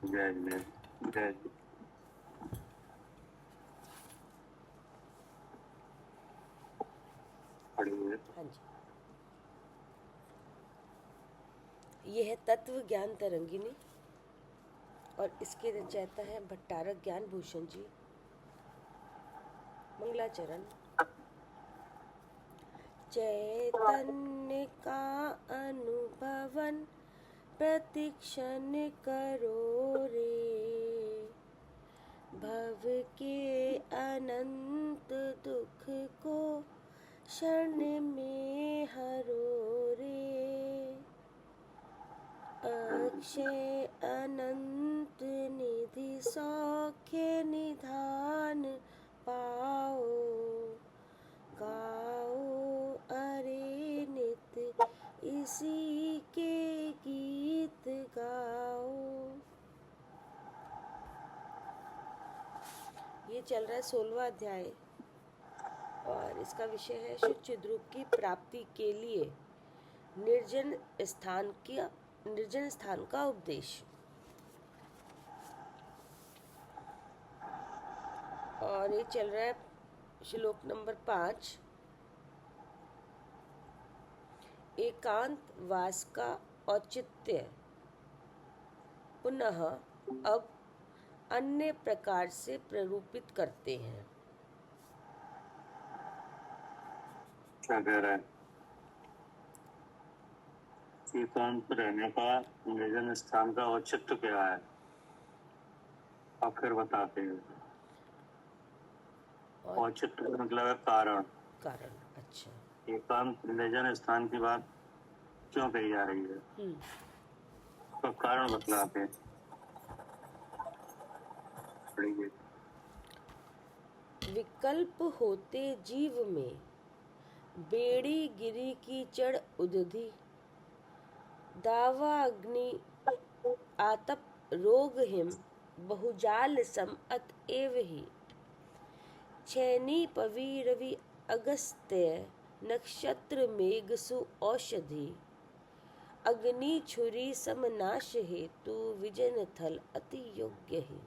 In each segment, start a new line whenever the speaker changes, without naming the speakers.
जय जय जय। पढ़िए।
हाँ जी। ये है तत्व ज्ञान तरंगिनी और इसके रचयिता है भट्टारक ज्ञान भूषण जी। मंगलाचरण। चैतन्य का अनुभवन प्रतिक्षण करो रे, भव के अनंत दुख को क्षण में हरो रे, अक्षय अनंत निधि सौख्य निधान पाओ, गाओ अरे नित इसी के गीत गाओ। ये चल रहा है 16वां अध्याय और इसका विषय है शुद्ध चिद्रूप की प्राप्ति के लिए निर्जन स्थान का उपदेश। और ये चल रहा है श्लोक नंबर 5। एकांत वास का औचित्य पुनः अब अन्य प्रकार से प्ररूपित करते हैं।
क्या कह रहा है? एकांत रहने का निर्जन स्थान का औचित्य क्या है, और फिर बताते हैं। औचित्य का मतलब है कारण।
अच्छा।
एकांत निर्जन स्थान की बात क्यों कही जा रही है, तो कारण बतलाते हैं। पढ़िए।
विकल्प होते जीव में बेड़ी गिरी की चढ़ उदधि, दावा अग्नि आतप रोग हिम बहुजाल सम अत एव ही, छैनी पवी रवि अगस्त्य नक्षत्र मेघ सु औषधि, अग्नि छुरी समनाश हेतु विजन थल अति योग्य ही।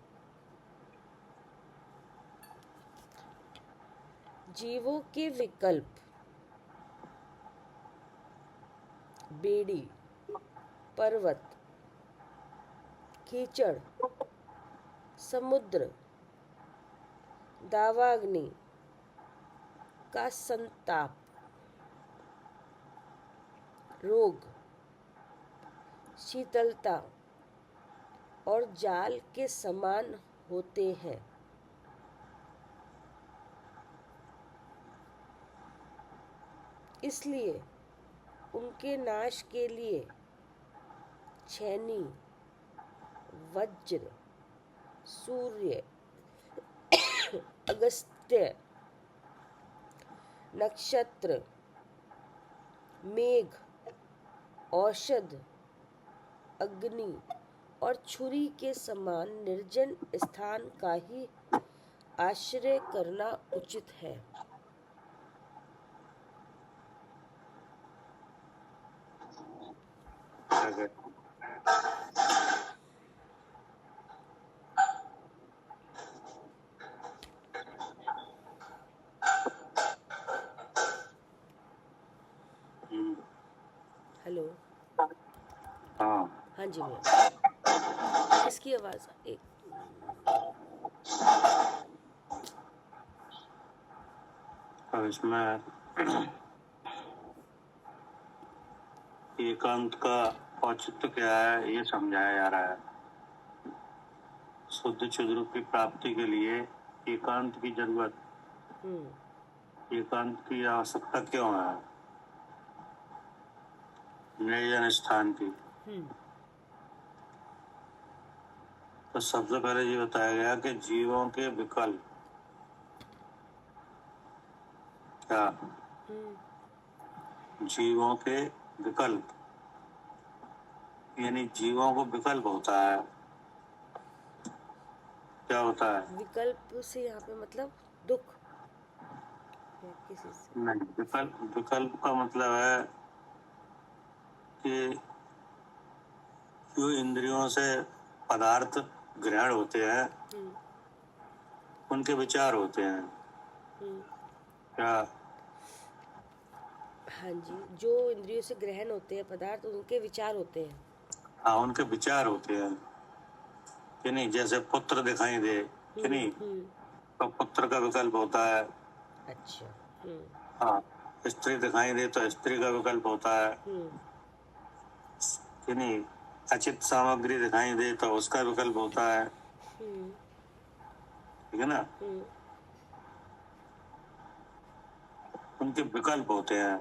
जीवों के विकल्प बेड़ी, पर्वत, कीचड़, समुद्र, दावाग्नि का संताप, रोग, शीतलता और जाल के समान होते हैं। इसलिए उनके नाश के लिए छैनी, वज्र, सूर्य, अगस्त्य, नक्षत्र, मेघ, औषध, अग्नि और छुरी के समान निर्जन स्थान का ही आश्रय करना उचित है। हेलो। हाँ जी भैया। किसकी आवाज़? एक
अब इसमें एकांत का औचित्य क्या है ये समझाया जा रहा है। शुद्ध चिद्रूप की प्राप्ति के लिए एकांत की जरूरत, एकांत की आवश्यकता क्यों है, निर्जन स्थान की। तो सबसे पहले ये बताया गया कि जीवों के विकल्प क्या, जीवों के विकल्प यानी जीवों को विकल्प होता है। क्या होता है?
विकल्प से यहाँ पे मतलब दुख या किसी से
नहीं, विकल्प का मतलब है कि जो इंद्रियों से पदार्थ ग्रहण होते हैं
हम्म,
उनके विचार होते हैं।
हम्म,
क्या?
हाँ जी, जो इंद्रियों से ग्रहण होते हैं पदार्थ उनके विचार होते हैं।
हाँ, उनके विचार होते हैं कि नहीं। जैसे पुत्र दिखाई दे कि
हम्म,
नहीं,
हम्म,
तो पुत्र का विकल्प होता है।
अच्छा, हम्म,
हाँ, स्त्री दिखाई दे तो स्त्री का विकल्प होता है
हम्म,
कि नहीं। अचित सामग्री दिखाई दे तो उसका विकल्प होता है,
हम्म,
ठीक है ना।
हम्म,
उनके विकल्प होते हैं।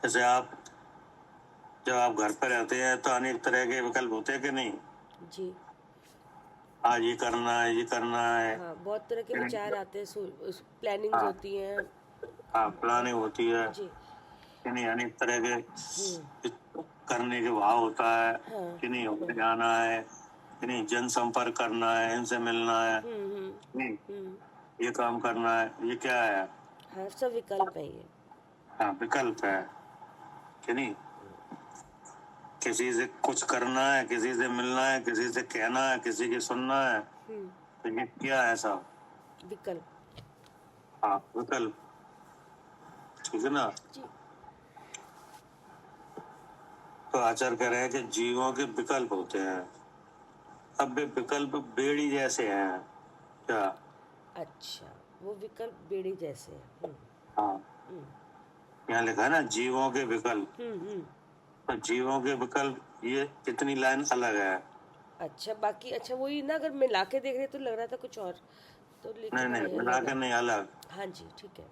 जैसे जब आप घर पर रहते हैं तो अनेक तरह के विकल्प होते हैं कि नहीं।
जी,
आज ये करना है, ये करना है
हाँ, बहुत तरह के
कि नहीं?
विचार आते हैं, प्लानिंग्स
हाँ,
होती हैं।
हाँ, प्लानिंग होती है
जी,
कि नहीं। अनेक तरह
हम्म,
के करने के भाव होता है
हाँ,
कि नहीं। होके जाना है कि नहीं, जनसंपर्क करना है, इनसे मिलना है
हम्म, हम्म,
नहीं,
हम्म,
ये काम करना है, ये क्या है।
हाँ, सब विकल्प है ये।
हाँ, विकल्प है कि नहीं। किसी से कुछ करना है, किसी से मिलना है, किसी से कहना है, किसी की सुनना है,
हम्म,
तो ये क्या है सब।
विकल्प।
हाँ, विकल्प, ठीक है ना।
जी,
तो आचार्य कह रहे हैं कि जीवों के विकल्प होते हैं। अब वे विकल्प बेड़ी जैसे हैं। क्या?
अच्छा, वो विकल्प बेड़ी जैसे हैं।
हाँ,
हम्म,
यहाँ लिखा है ना जीवों के विकल्प।
हम्म,
तो जीवों के विकल्प, ये इतनी लाइन अलग है।
अच्छा, बाकी अच्छा वही ना, अगर मिला के देख रहे तो लग रहा था कुछ और, तो
नहीं,
लेकिन
नहीं,
ये
मिला
अलग
के
है।
नहीं, अलग।
हाँ जी, ठीक है।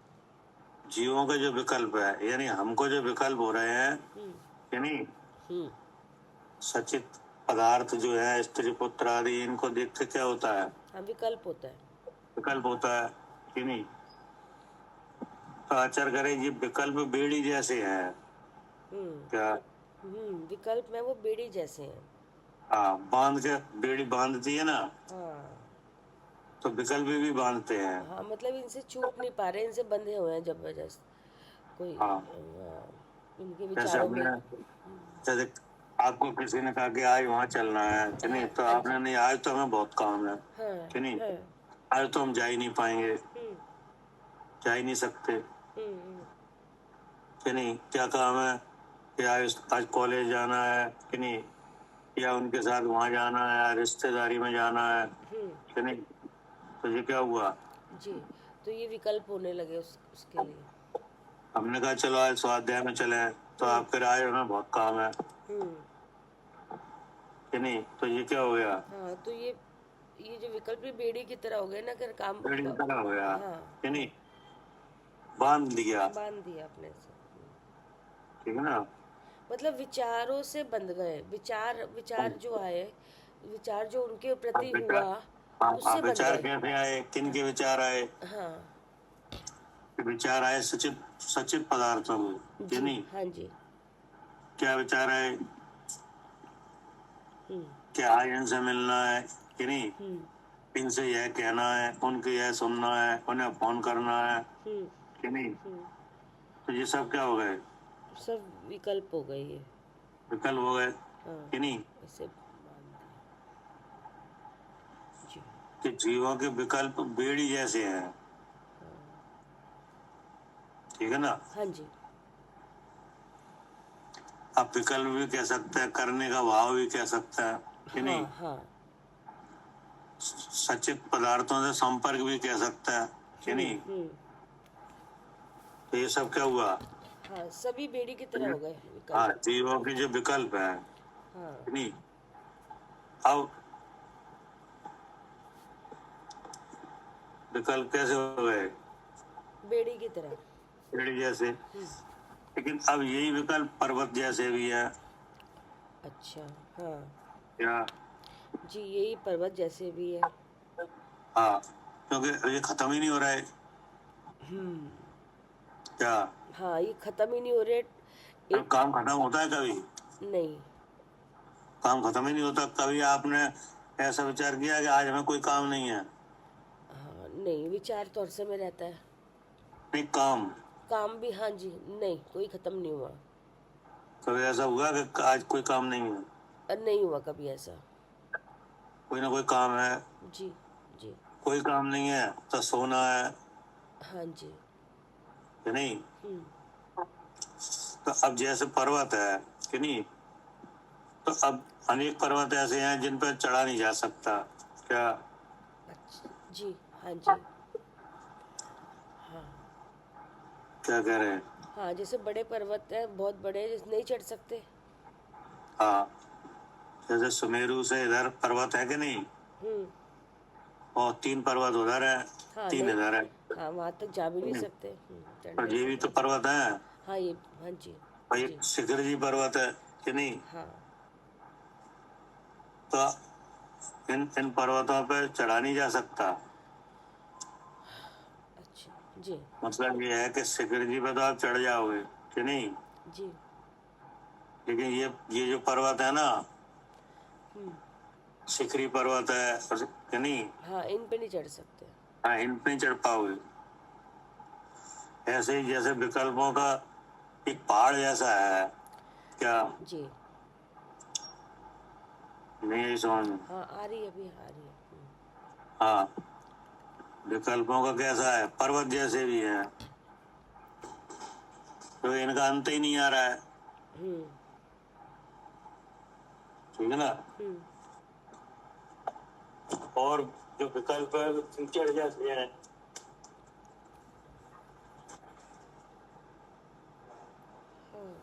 जीवों का जो विकल्प है, यानी हमको जो विकल्प हो रहे हैं
हम्म,
यानी
हम्म,
सचित पदार्थ जो है, स्त्री पुत्र आदि, इनको देख के क्या होता है,
हाँ, विकल्प होता है।
विकल्प होता है कि नहीं। तो आचार्य करे ये विकल्प बेड़ी जैसे हैं।
हम्म,
क्या?
विकल्प में वो बेड़ी जैसे हैं।
हाँ, बांध के बेड़ी बांधती है ना,
हाँ,
तो विकल्प भी बांधते हैं।
हाँ, मतलब इनसे छूट नहीं पा रहे, इनसे बंधे हुए हैं जबरदस्त। कोई
हाँ,
इनके
जैसे
विचारों में।
हमने, जैसे आपको किसी ने कहा कि आज वहाँ चलना है कि नहीं, तो
हाँ
आपने
जी,
नहीं, आज तो हमें बहुत काम है
हाँ,
कि नहीं,
हाँ,
आज तो हम जा ही नहीं पाएंगे,
हम्म,
जा ही नहीं सकते
हम्म,
कि नहीं। क्या काम है कि आज कॉलेज जाना है कि नहीं, या उनके साथ वहाँ जाना है, या रिश्तेदारी में जाना है कि नहीं। तो ये क्या हुआ,
जी, तो ये विकल्प होने लगे उसके लिए।
हमने कहा चलो आज स्वाध्याय में चले, तो
हम्म,
आप फिर आए हमें बहुत काम है
हम्म,
कि नहीं। तो ये क्या हो गया,
हाँ, तो ये जो विकल्प भी बेड़ी की तरह हो गए ना, अगर काम
बेड़ी की तरह हो गया
हाँ,
कि नहीं, बांध दिया,
बांध दिया अपने से।
ठीक है ना।
मतलब विचारों से बंध गए, विचार विचार जो आए, विचार जो उनके
अब
प्रति
विचार,
हुआ,
हाँ,
उससे बंध
विचार
गए।
कैसे आए, किन के विचार आए।
हाँ,
विचार आए सचित सचित पदार्थों में कि
जी,
नहीं।
हाँ जी,
क्या विचार आए,
हम्म,
कि आज इनसे मिलना है कि नहीं,
हम्म,
इनसे यह कहना है, उनके यह सुनना है, उन्हें फोन करना है
हम्म,
कि नहीं।
हम्म,
तो ये सब क्या हो गए,
सब विकल्प हो गए ये।
विकल्प हो गए
हाँ,
कि नहीं।
ऐसे बांध दिया। जी,
कि जीवों के विकल्प बेड़ी जैसे हैं, ठीक है ना।
हाँ जी,
आप विकल्प भी कह सकते हैं, करने का भाव भी कह सकते हैं कि
हाँ,
नहीं।
हाँ,
सचित पदार्थों से संपर्क भी कह सकते हैं कि नहीं।
हम्म,
तो ये सब क्या हुआ,
हाँ, सभी बेड़ी की तरह हो गए
हाँ,
विकल्प।
जीवों के जो विकल्प है
हाँ,
कि नहीं। अब विकल्प कैसे हो गए,
बेड़ी की तरह।
पेड़ जैसे। लेकिन अब यही विकल्प पर्वत जैसे भी है।
अच्छा, हाँ,
क्या?
जी, यही पर्वत जैसे भी है।
हाँ, क्योंकि ये खत्म ही नहीं हो रहा है। क्या?
हाँ, ये खत्म ही नहीं हो रहे।
जब
एक,
काम खत्म होता है कभी,
नहीं,
काम खत्म ही नहीं होता। कभी आपने ऐसा विचार किया कि आज हमें कोई काम नहीं है।
हाँ, नहीं, विचार तो हर समय रहता है।
नहीं, काम,
काम भी, हाँ जी, नहीं, कोई खत्म नहीं हुआ।
कभी ऐसा हुआ कि आज कोई काम नहीं है।
नहीं हुआ कभी ऐसा।
कोई ना कोई काम है,
जी जी।
कोई काम नहीं है तो सोना है
हाँ जी।
कि नहीं।
हम्म।
तो अब जैसे पर्वत है कि नहीं, तो अब अनेक पर्वत ऐसे हैं जिन पर चढ़ा नहीं जा सकता। क्या?
अच्छा जी। हाँ जी। हाँ
क्या कह रहे हैं?
हाँ, जैसे बड़े पर्वत हैं बहुत बड़े, नहीं चढ़ सकते।
हाँ, जैसे सुमेरु से इधर पर्वत है कि नहीं,
हम्म।
और 3 पर्वत उधर है,
हाँ
3
नहीं।
इधर है।
हाँ, वहाँ तक जा भी नहीं सकते, चढ़
और
नहीं
ये भी
सकते।
तो पर्वत है।
हाँ ये। हाँ जी।
और ये
जी।
शिखर जी पर्वत है कि नहीं।
हाँ।
तो इन इन पर्वतों पे चढ़ा नहीं जा सकता।
अच्छा जी।
मतलब ये है कि शिखर जी पे तो आप चढ़ जाओगे कि नहीं,
जी।
लेकिन ये जो पर्वत है ना,
हम्म।
शिखरी पर्वत है कि नहीं,
हाँ, इन पे नहीं चढ़ सकते।
हाँ, इन पे नहीं चढ़ पाओगे। ऐसे ही जैसे विकल्पों का एक पहाड़ जैसा है। क्या?
जी।
नहीं यही समझ में।
हाँ, आ रही है, अभी आ रही है।
हाँ, विकल्पों का कैसा है, पर्वत जैसे भी है, तो इनका अंत ही नहीं आ रहा है।
हम्म।
ठीक है ना।
हम्म।
और जो विकल्प है वो कीचड़ जैसे हैं।
हाँ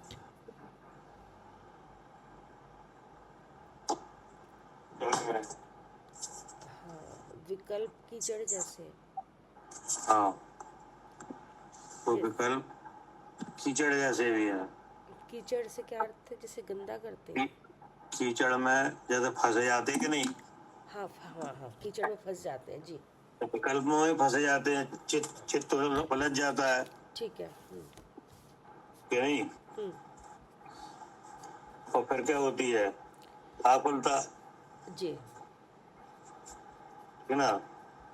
हाँ, विकल्प कीचड़ जैसे।
हाँ, वो
जे-
विकल्प कीचड़ जैसे भी है।
कीचड़ से क्या अर्थ है, जैसे गंदा करते हैं।
की- कीचड़ में जैसे फंसे जाते कि नहीं,
हाँ हाँ हाँ, कीचड़ में फंस जाते हैं जी।
तो विकल्प में ही फंसे जाते हैं, चित्त उलझ जाता है
ठीक है।
कि नहीं।
हम्म।
और फिर क्या होती है, आकुलता,
जी।
है ना।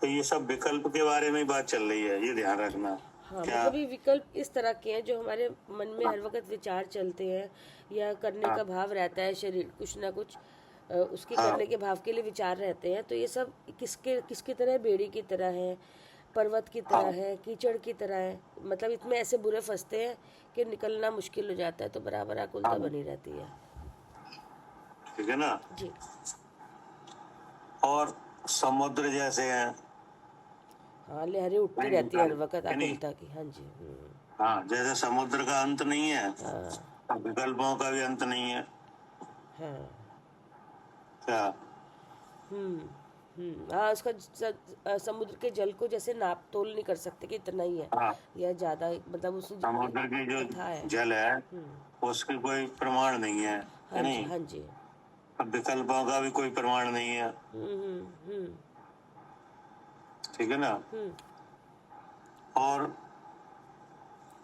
तो ये सब विकल्प के बारे में ही बात चल रही है, ये ध्यान रखना।
हाँ,
क्या?
मतलब ये विकल्प इस तरह के हैं जो हमारे मन में हर वक्त विचार चलते हैं, या करने
हाँ
का भाव रहता है, शरीर कुछ ना कुछ उसके
हाँ
करने के भाव के लिए विचार रहते हैं। तो ये सब किसके किसकी तरह है? बेड़ी की तरह है, पर्वत की तरह
हाँ
है, कीचड़ की तरह है। मतलब इसमें ऐसे बुरे फंसते हैं कि निकलना मुश्किल हो जाता है, तो बराबर आकुलता
हाँ,
बनी रहती है।
ठीक है ना।
जी।
और समुद्र जैसे हैं,
हाँ, लहरें उठती
वही
रहती है हर
विकल्प
वक्त
है नहीं।
आकुलता की। हाँ जी।
हाँ, जैसे समुद्र का अंत नहीं है,
हाँ
तो विकल्पों का भी अंत नहीं है।
हाँ।
क्या?
हाँ, उसका समुद्र के जल को जैसे नाप तोल नहीं कर सकते कि इतना ही है
हाँ,
या ज्यादा, मतलब उसमें
समुद्र की जो
अथाह है।
जल है
हम्म।
उसके कोई प्रमाण नहीं है
हाँ
कि
जी।
नहीं।
हाँ जी।
अब विकल्पों का भी कोई प्रमाण नहीं है।
हम्म। हम्म।
ठीक है ना।
हम्म।
और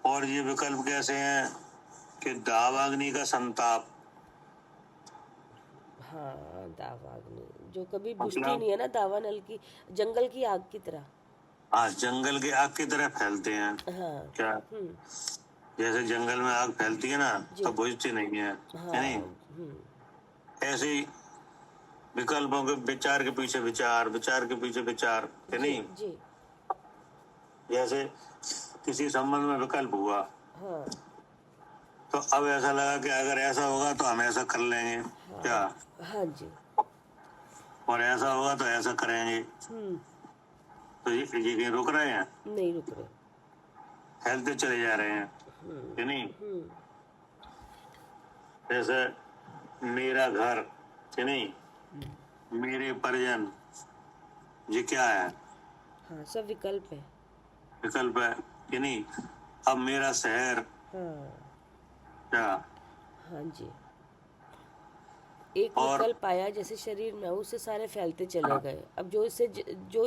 और ये विकल्प कैसे हैं कि दावाग्नि का संताप,
हाँ, दावाग्नि जो कभी बुझती
मतलब
नहीं है ना, दावा नल की, जंगल की आग की तरह।
हाँ, जंगल की आग की तरह फैलते हैं।
हाँ।
क्या?
हम्म।
जैसे जंगल में आग फैलती है ना, तो
जी।
बुझती नहीं है, है नहीं।
हाँ।
ऐसे ही विकल्पों के विचार के पीछे विचार, विचार के पीछे विचार, है
जी।
नहीं।
जी।
जैसे किसी संबंध में विकल्प हुआ,
हाँ
तो अब ऐसा लगा कि अगर ऐसा होगा तो हम ऐसा कर लेंगे। क्या?
हाँ। हाँ जी।
और ऐसा होगा तो ऐसा करेंगे।
हम्म।
तो ये कहीं रुक रहे हैं,
नहीं रुक रहे।
फैलते चले जा रहे हैं, है नहीं। जैसे मेरा घर, है नहीं, मेरे परिजन, ये क्या है,
हाँ, सब विकल्प है।
विकल्प है कि नहीं। अब मेरा शहर,
हाँ।
क्या?
हाँ जी। एक
और
विकल्प आया जैसे शरीर में, उससे सारे फैलते चले गए। अब जो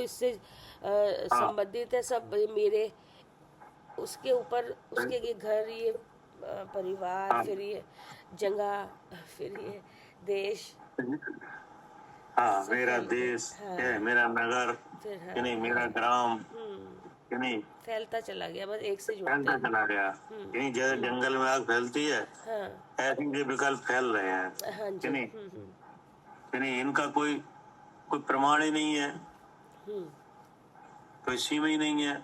इससे
हाँ
संबंधित है सब ये मेरे, उसके ऊपर उसके ये घर, ये परिवार,
हाँ
फिर ये जगह, फिर ये देश,
हाँ,
सब
मेरा
फैल गए।
देश है,
हाँ।
मेरा नगर,
फिर
कि
हाँ
नहीं, मेरा
हाँ।
ग्राम, कि नहीं,
फैलता चला गया, बस एक से जुड़ते
फैलता
हैं।
चला गया। कहीं जैसे जंगल में आग फैलती है,
हाँ
ऐसे ये विकल्प फैल रहे हैं
हाँ
कि
जी।
नहीं, कि नहीं, इनका कोई कोई प्रमाण ही नहीं है, कोई सीमा ही नहीं है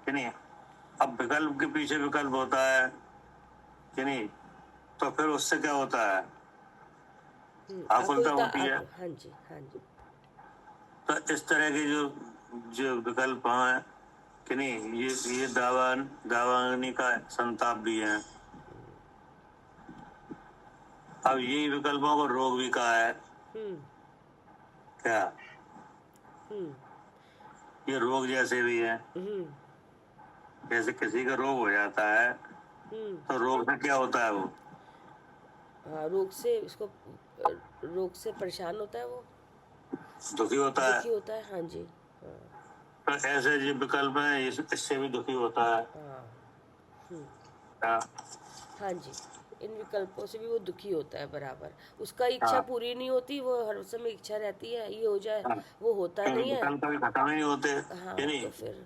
कि नहीं। अब विकल्प के पीछे विकल्प होता है कि नहीं, तो फिर उससे क्या होता है, आकुलता होती है।
हाँ जी हाँ जी।
तो इस तरह के जो जो विकल्प हैं कि नहीं, ये दावाग्नि का संताप भी है। अब यही विकल्पों को रोग भी कहा है। क्या ये रोग जैसे भी है, जैसे किसी का रोग हो जाता है तो रोग से क्या होता है, वो
हाँ, रोग से परेशान होता है, वो
दुखी होता है।
दुखी होता है। हाँ जी हाँ।
तो ऐसे जो विकल्प है इससे भी दुखी होता है। क्या?
हाँ जी, इन विकल्पों से भी वो दुखी होता है बराबर। उसका इच्छा
हाँ,
पूरी नहीं होती, वो हर समय इच्छा रहती है ये हो जाए,
हाँ।
वो होता
क्योंकि
नहीं है।
विकल्प कभी खत्म ही नहीं होते
हाँ
कि नहीं,
तो फिर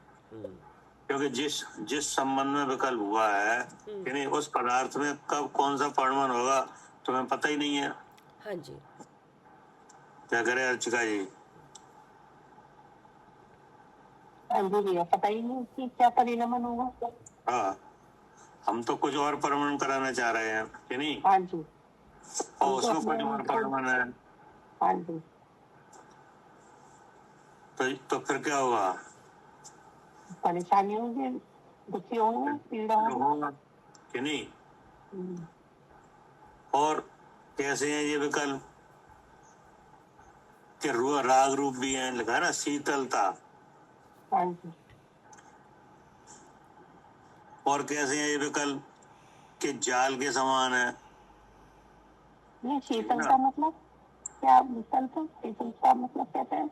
क्योंकि जिस जिस संबंध में विकल्प हुआ है कि नहीं, उस पदार्थ में कब कौन सा परिणाम होगा तुम्हें पता ही नहीं है।
हाँ जी।
क्या करे अर्चिका जी?
हाँ जी भैया, पता ही नहीं कि क्या परिणाम होगा।
हाँ, हम तो कुछ और परमण कराना चाह रहे हैं कि नहीं,
हाँ जी,
और उसमें कुछ और परमण है।
हाँ जी,
तो फिर क्या होगा,
परेशानी होगी, दुखी होंगे, पीड़ा होगी।
होगा कि नहीं। और कैसे हैं ये विकल्प कि राग रूप भी है, लिखा है ना, शीतलता।
हाँ जी,
और कैसे हैं ये विकल्प कि जाल के समान है।
ये शीतलता मतलब क्या? विकल्प शीतलता मतलब कहते हैं?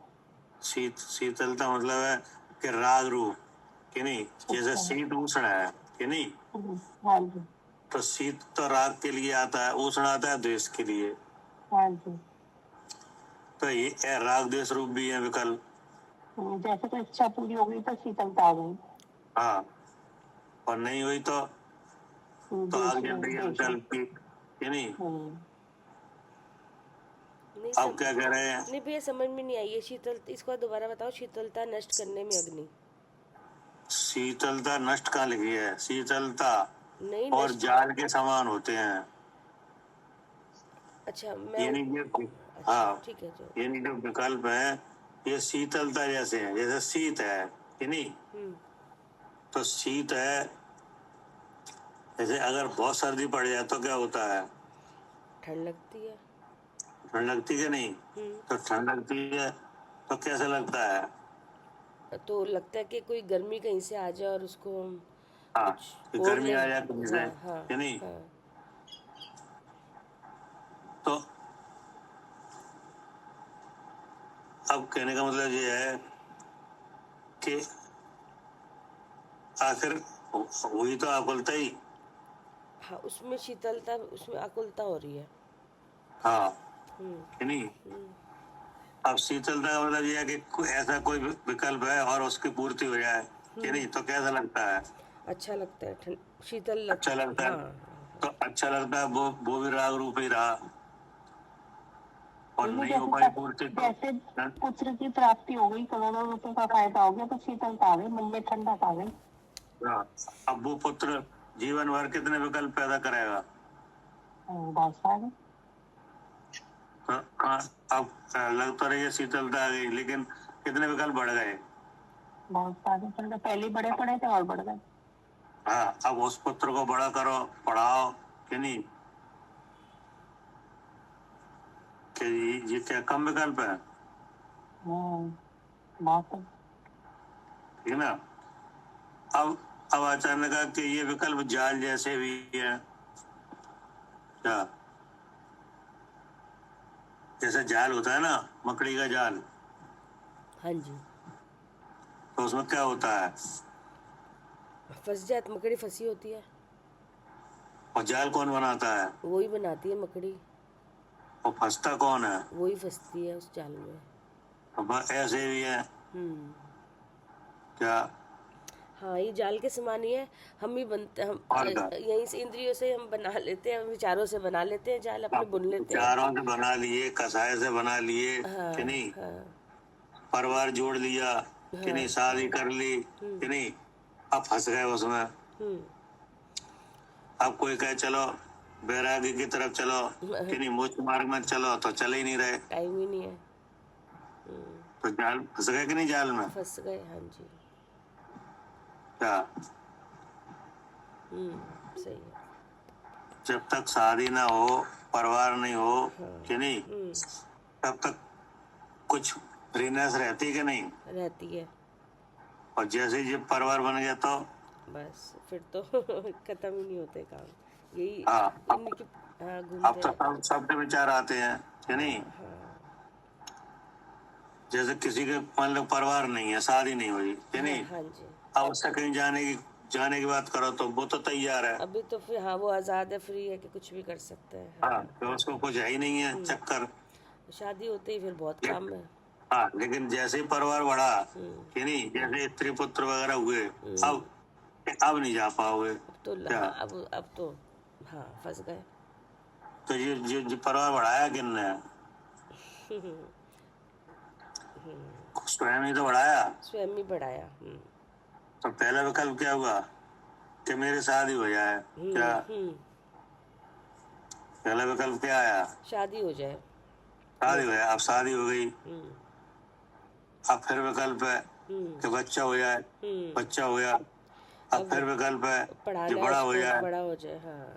शीतलता मतलब है कि राग रूप कि नहीं, जैसे
अच्छा।
शीत उष्ण है कि नहीं,
हाँ जी,
तो शीत तो राग के लिए आता है, उष्ण आता है द्वेष के लिए।
हाँ जी।
तो ये राग द्वेष रूप भी है विकल्प।
जैसे कोई इच्छा पूरी हो गई तो शीतलता आ गई।
हाँ, और नहीं हुई तो आग जल रही है विकल्प की कि नहीं।
नहीं
अब क्या कह रहे हैं,
नहीं भैया, समझ में नहीं आई ये शीतल, इसको दोबारा बताओ। शीतलता नष्ट करने में अग्नि।
शीतलता नष्ट कहाँ लिखी है, शीतलता
नहीं
और
नष्ट।
जाल के समान होते हैं।
अच्छा मैं
यानी ये
अच्छा
हाँ,
ठीक है जो
यानी जो विकल्प है ये शीतलता जैसे है, जैसे शीत है कि नहीं, तो शीत है, जैसे अगर बहुत सर्दी पड़ जाए तो क्या होता है,
ठंड लगती है।
ठंड लगती है नहीं, तो ठंड लगती है तो कैसा लगता है,
तो लगता है कि कोई गर्मी कहीं से आ जाए और उसको हम
हाँ, कि
कुछ ओढ़
गर्मी
ले।
आ जाती है
हाँ हाँ
कि नहीं।
हाँ।
तो अब कहने का मतलब ये है कि आखिर हुई तो आकुलता ही।
हाँ उसमें शीतलता, उसमें आकुलता हो रही है।
हाँ कि नहीं। अब शीतलता का मतलब ये है कि ऐसा कोई विकल्प है और उसकी पूर्ति हो जाए कि नहीं, तो कैसा लगता है,
अच्छा लगता है, ठंड शीतल
अच्छा लगता है।
हाँ
तो अच्छा लगता है, वो भी राग रूप ही रहा, और नहीं हो
जैसे
पाई पूर्ति तो
जैसे पुत्र की प्राप्ति हो गई, करोड़ों रुपए का फायदा हो गया, तो शीतलता आ गई, मन में ठंडक आ गई।
हाँ, अब वो पुत्र जीवन भर कितने विकल्प पैदा करेगा।
बहुत सारे।
हाँ, अब लग तो रही है शीतलता आ गई, लेकिन कितने विकल्प बढ़ गए।
बहुत सारे, पहले ही बड़े पड़े थे और बढ़ गए।
हाँ, अब उस पुत्र को बड़ा करो, पढ़ाओ कि नहीं, कि ये क्या कम विकल्प है,
बहुत है।
ठीक है ना। अब अचानक कि ये विकल्प जाल जैसे भी है, क्या, जैसे जाल होता है ना, मकड़ी का जाल,
हाँ जी।
तो उसमें क्या होता है,
फंस जाती मकड़ी, फंसी होती है।
और जाल कौन बनाता है,
वही बनाती है मकड़ी,
और फंसता कौन है,
वही फंसती है उस जाल में।
तो बस ऐसे भी है क्या?
हाँ, ये जाल के समान ही है। हम ही बनते हम
और क्या?
यहीं से इंद्रियों से हम बना लेते हैं, विचारों से बना लेते हैं जाल, अपने
अब
बुन लेते हैं।
चारों से बना लिए, कसाय से बना लिए कि
हाँ
नहीं,
हाँ
परिवार जोड़ लिया कि
हाँ
नहीं, शादी
हाँ।
कर ली कि नहीं, अब फंस गए उसमें।
हम्म।
अब कोई कहे चलो बैरागी की तरफ चलो कि नहीं, मोक्ष मार्ग में चलो, तो चल ही नहीं रहे।
टाइम ही नहीं है।
तो जाल फंस गए कि नहीं जाल में?
फंस गए, हाँ जी।
क्या?
सही है।
जब तक शादी ना हो, परिवार नहीं हो कि नहीं, तब तक कुछ फ्रीनेस रहती कि नहीं।
रहती है।
और जैसे ही जब परिवार बन गया तो
बस फिर तो खत्म ही नहीं होते काम, यही
हाँ,
इन्हीं की। हाँ,
अब
घूमते
तो
रहते
सब सबके विचार आते हैं कि
हैं।
नहीं।
हाँ हाँ
जैसे किसी के मान लो परिवार नहीं है, शादी नहीं हुई कि
हाँ
नहीं,
हाँ जी।
अब उससे कहीं जाने की बात करो तो वो तो तैयार है।
अभी तो फिर हाँ, वो आज़ाद है, फ्री है कि कुछ भी कर सकते हैं।
हाँ,
हाँ।
तो उसको कुछ है ही नहीं है चक्कर।
शादी होते ही फिर बहुत काम है।
हाँ, लेकिन जैसे ही परिवार बढ़ा कि नहीं, जैसे स्त्री पुत्र वगैरह हुए, अब नहीं जा पाओगे।
अब तो
क्या?
हाँ, अब तो हाँ, फंस गए।
तो ये परिवार बढ़ाया किसने? स्वयं ही तो बढ़ाया।
स्वयं ही बढ़ाया।
तो पहला विकल्प क्या हुआ कि मेरी शादी हो जाए। क्या? पहला विकल्प क्या आया?
शादी हो जाए।
शादी हो जाए। अब शादी हो गई,
हम्म
अब फिर विकल्प है कि बच्चा हो जाए। बच्चा हो गया, अब
अब
फिर विकल्प है कि
पढ़ाना है
बड़ा हो
उसको,
जाए।
बड़ा हो जाए। हाँ,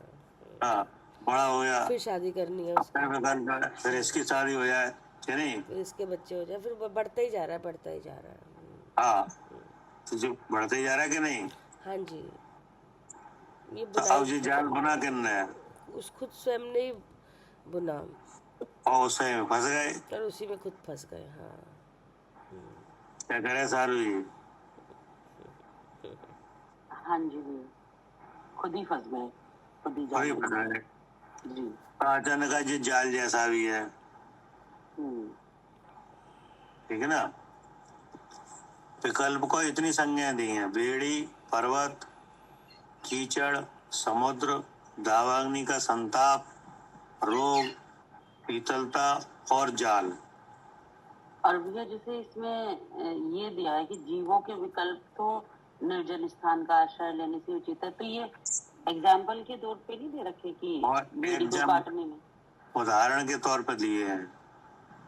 हाँ, बड़ा हो गया,
फिर शादी करनी है
अब फिर
उसको।
विकल्प है फिर इसकी शादी हो जाए कि नहीं।
फिर इसके बच्चे हो जाए, फिर वो बढ़ता ही जा रहा है, बढ़ता ही जा रहा है।
हाँ, तो जो बढ़ते ही जा रहा है कि नहीं।
हाँ जी। ये
तो
बुनाई
अब ये जाल बना किसने है?
उस खुद स्वयं ने ही बुना,
और उससे फंस गए।
और उसी में खुद फंस गए। हाँ।
क्या करे सारू जी?
हाँ जी जी, खुद ही फंस गए, खुद ही
कोई
जाल में।
फंस गए।
जी।
तो अचानक आज ये जाल जैसा भी है,
हम्म।
ठीक है ना। विकल्प को इतनी संज्ञा दी है, बेड़ी, पर्वत, कीचड़, समुद्र, दावाग्नि का संताप, रोग, शीतलता और जाल।
और भैया जैसे इसमें ये दिया है कि जीवों के विकल्प तो निर्जन स्थान का आश्रय लेने से उचित है, तो ये एग्जाम्पल के तौर पे नहीं दे रखे कि
और
बेड़ी को
एग्जाम
काटने में।
उदाहरण के तौर पर दिए हैं।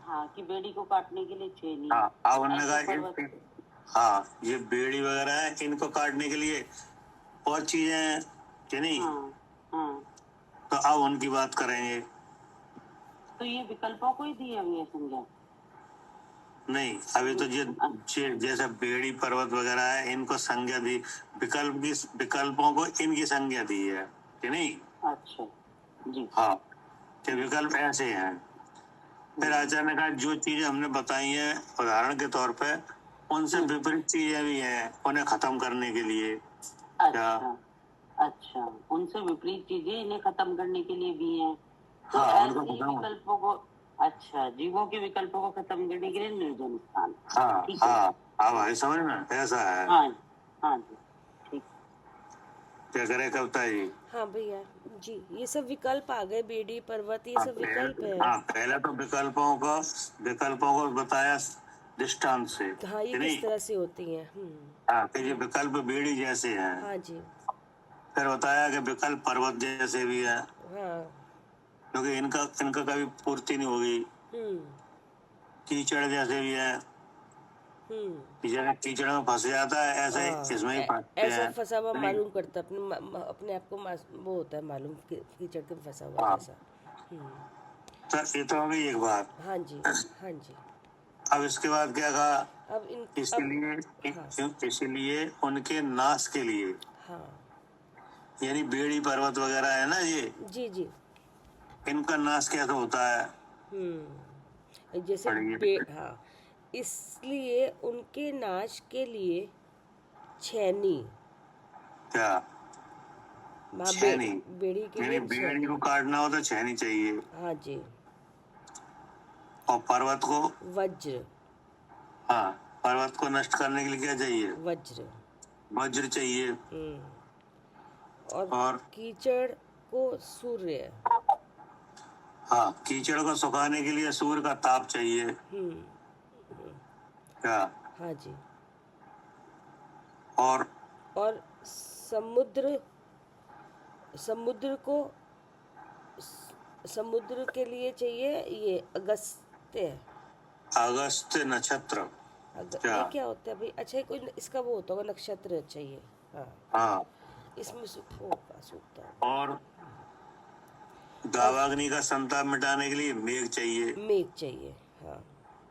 हाँ, कि बेड़ी को काटने के लिए छेनी,
हाँ, अब उन्होंने
ऐसे
कहा
पर्वत।
हाँ, ये बेड़ी वगैरह है, इनको काटने के लिए और चीजें हैं कि नहीं।
हाँ हाँ,
तो अब उनकी बात करेंगे।
तो ये विकल्पों को ही दिया हुआ संज्ञा।
नहीं, अभी तो जैसे बेड़ी, पर्वत वगैरह है, इनको संज्ञा दी, विकल्पों को इनकी संज्ञा दी है कि नहीं।
अच्छा जी।
हाँ, कि विकल्प ऐसे हैं। फिर आचार्य ने कहा जो चीजें हमने बताई हैं उदाहरण के तौर पे, उनसे विपरीत चीजें भी हैं उन्हें खत्म करने के लिए। क्या?
अच्छा अच्छा, उनसे विपरीत चीजें इन्हें खत्म करने के लिए भी हैं। तो
हाँ,
ऐसे
उनको
ही
खत्म।
विकल्पों को, अच्छा, जीवों के विकल्पों को खत्म करने के लिए निर्जन स्थान।
हाँ
ठीक है।
हाँ, अब भाई समझ में ऐसा है।
हाँ हाँ जी, ठीक।
क्या करे कविता जी?
हाँ भैया जी, ये सब विकल्प आ गए, बेड़ी, पर्वत, ये
हाँ,
सब विकल्प है।
पहले तो विकल्पों को बताया दृष्टांत से
हाँ, ये
कि
किस
नहीं।
तरह से होती हैं।
हाँ, कि ये विकल्प बेड़ी जैसे हैं।
हाँ जी।
फिर बताया कि विकल्प पर्वत जैसे भी है,
हाँ।
क्योंकि इनका इनका कभी पूर्ति नहीं होगी।
हम्म
कीचड़ जैसे भी है, कीचड़ में फंस जाता है, ऐसे इसमें ही फंसते
ऐसा
हैं।
फंसा हुआ
नहीं।
मालूम करता, अपने आप को वो होता है मालूम, कीचड़ के में फंसा हुआ
हाँ,
जैसा।
तो ये तो हो गई एक बात।
हाँ जी। हाँ जी।
अब इसके बाद क्या कहा?
अब इन हाँ
इसीलिए उनके नाश के लिए,
हाँ
यानी बेड़ी, पर्वत वगैरह है ना, ये
जी जी।
इनका नाश कैसे होता है?
जैसे
पढ़िए।
हाँ, इसलिए उनके नाश के लिए छेनी,
क्या?
माँ
छेनी,
बेड़ी के
यानी
लिए
बेड़ी को
छेनी।
काटना हो तो छेनी चाहिए।
हाँ जी।
और पर्वत को,
वज्र।
हाँ, पर्वत को नष्ट करने के लिए क्या चाहिए?
वज्र।
वज्र चाहिए।
और
और
कीचड़ को सूर्य।
हाँ, कीचड़ को सुखाने के लिए सूर्य का ताप चाहिए। क्या?
हाँ जी।
और
समुद्र को समुद्र के लिए चाहिए ये अगस्त्य।
अगस्त्य नक्षत्र। क्या?
ये क्या होता है भाई? अच्छा, ये कोई इसका वो होता होगा, नक्षत्र चाहिए। हाँ,
हाँ,
इसमें होगा सूखता होगा।
और दावाग्नि का संताप मिटाने के लिए मेघ चाहिए।
मेघ चाहिए। हाँ,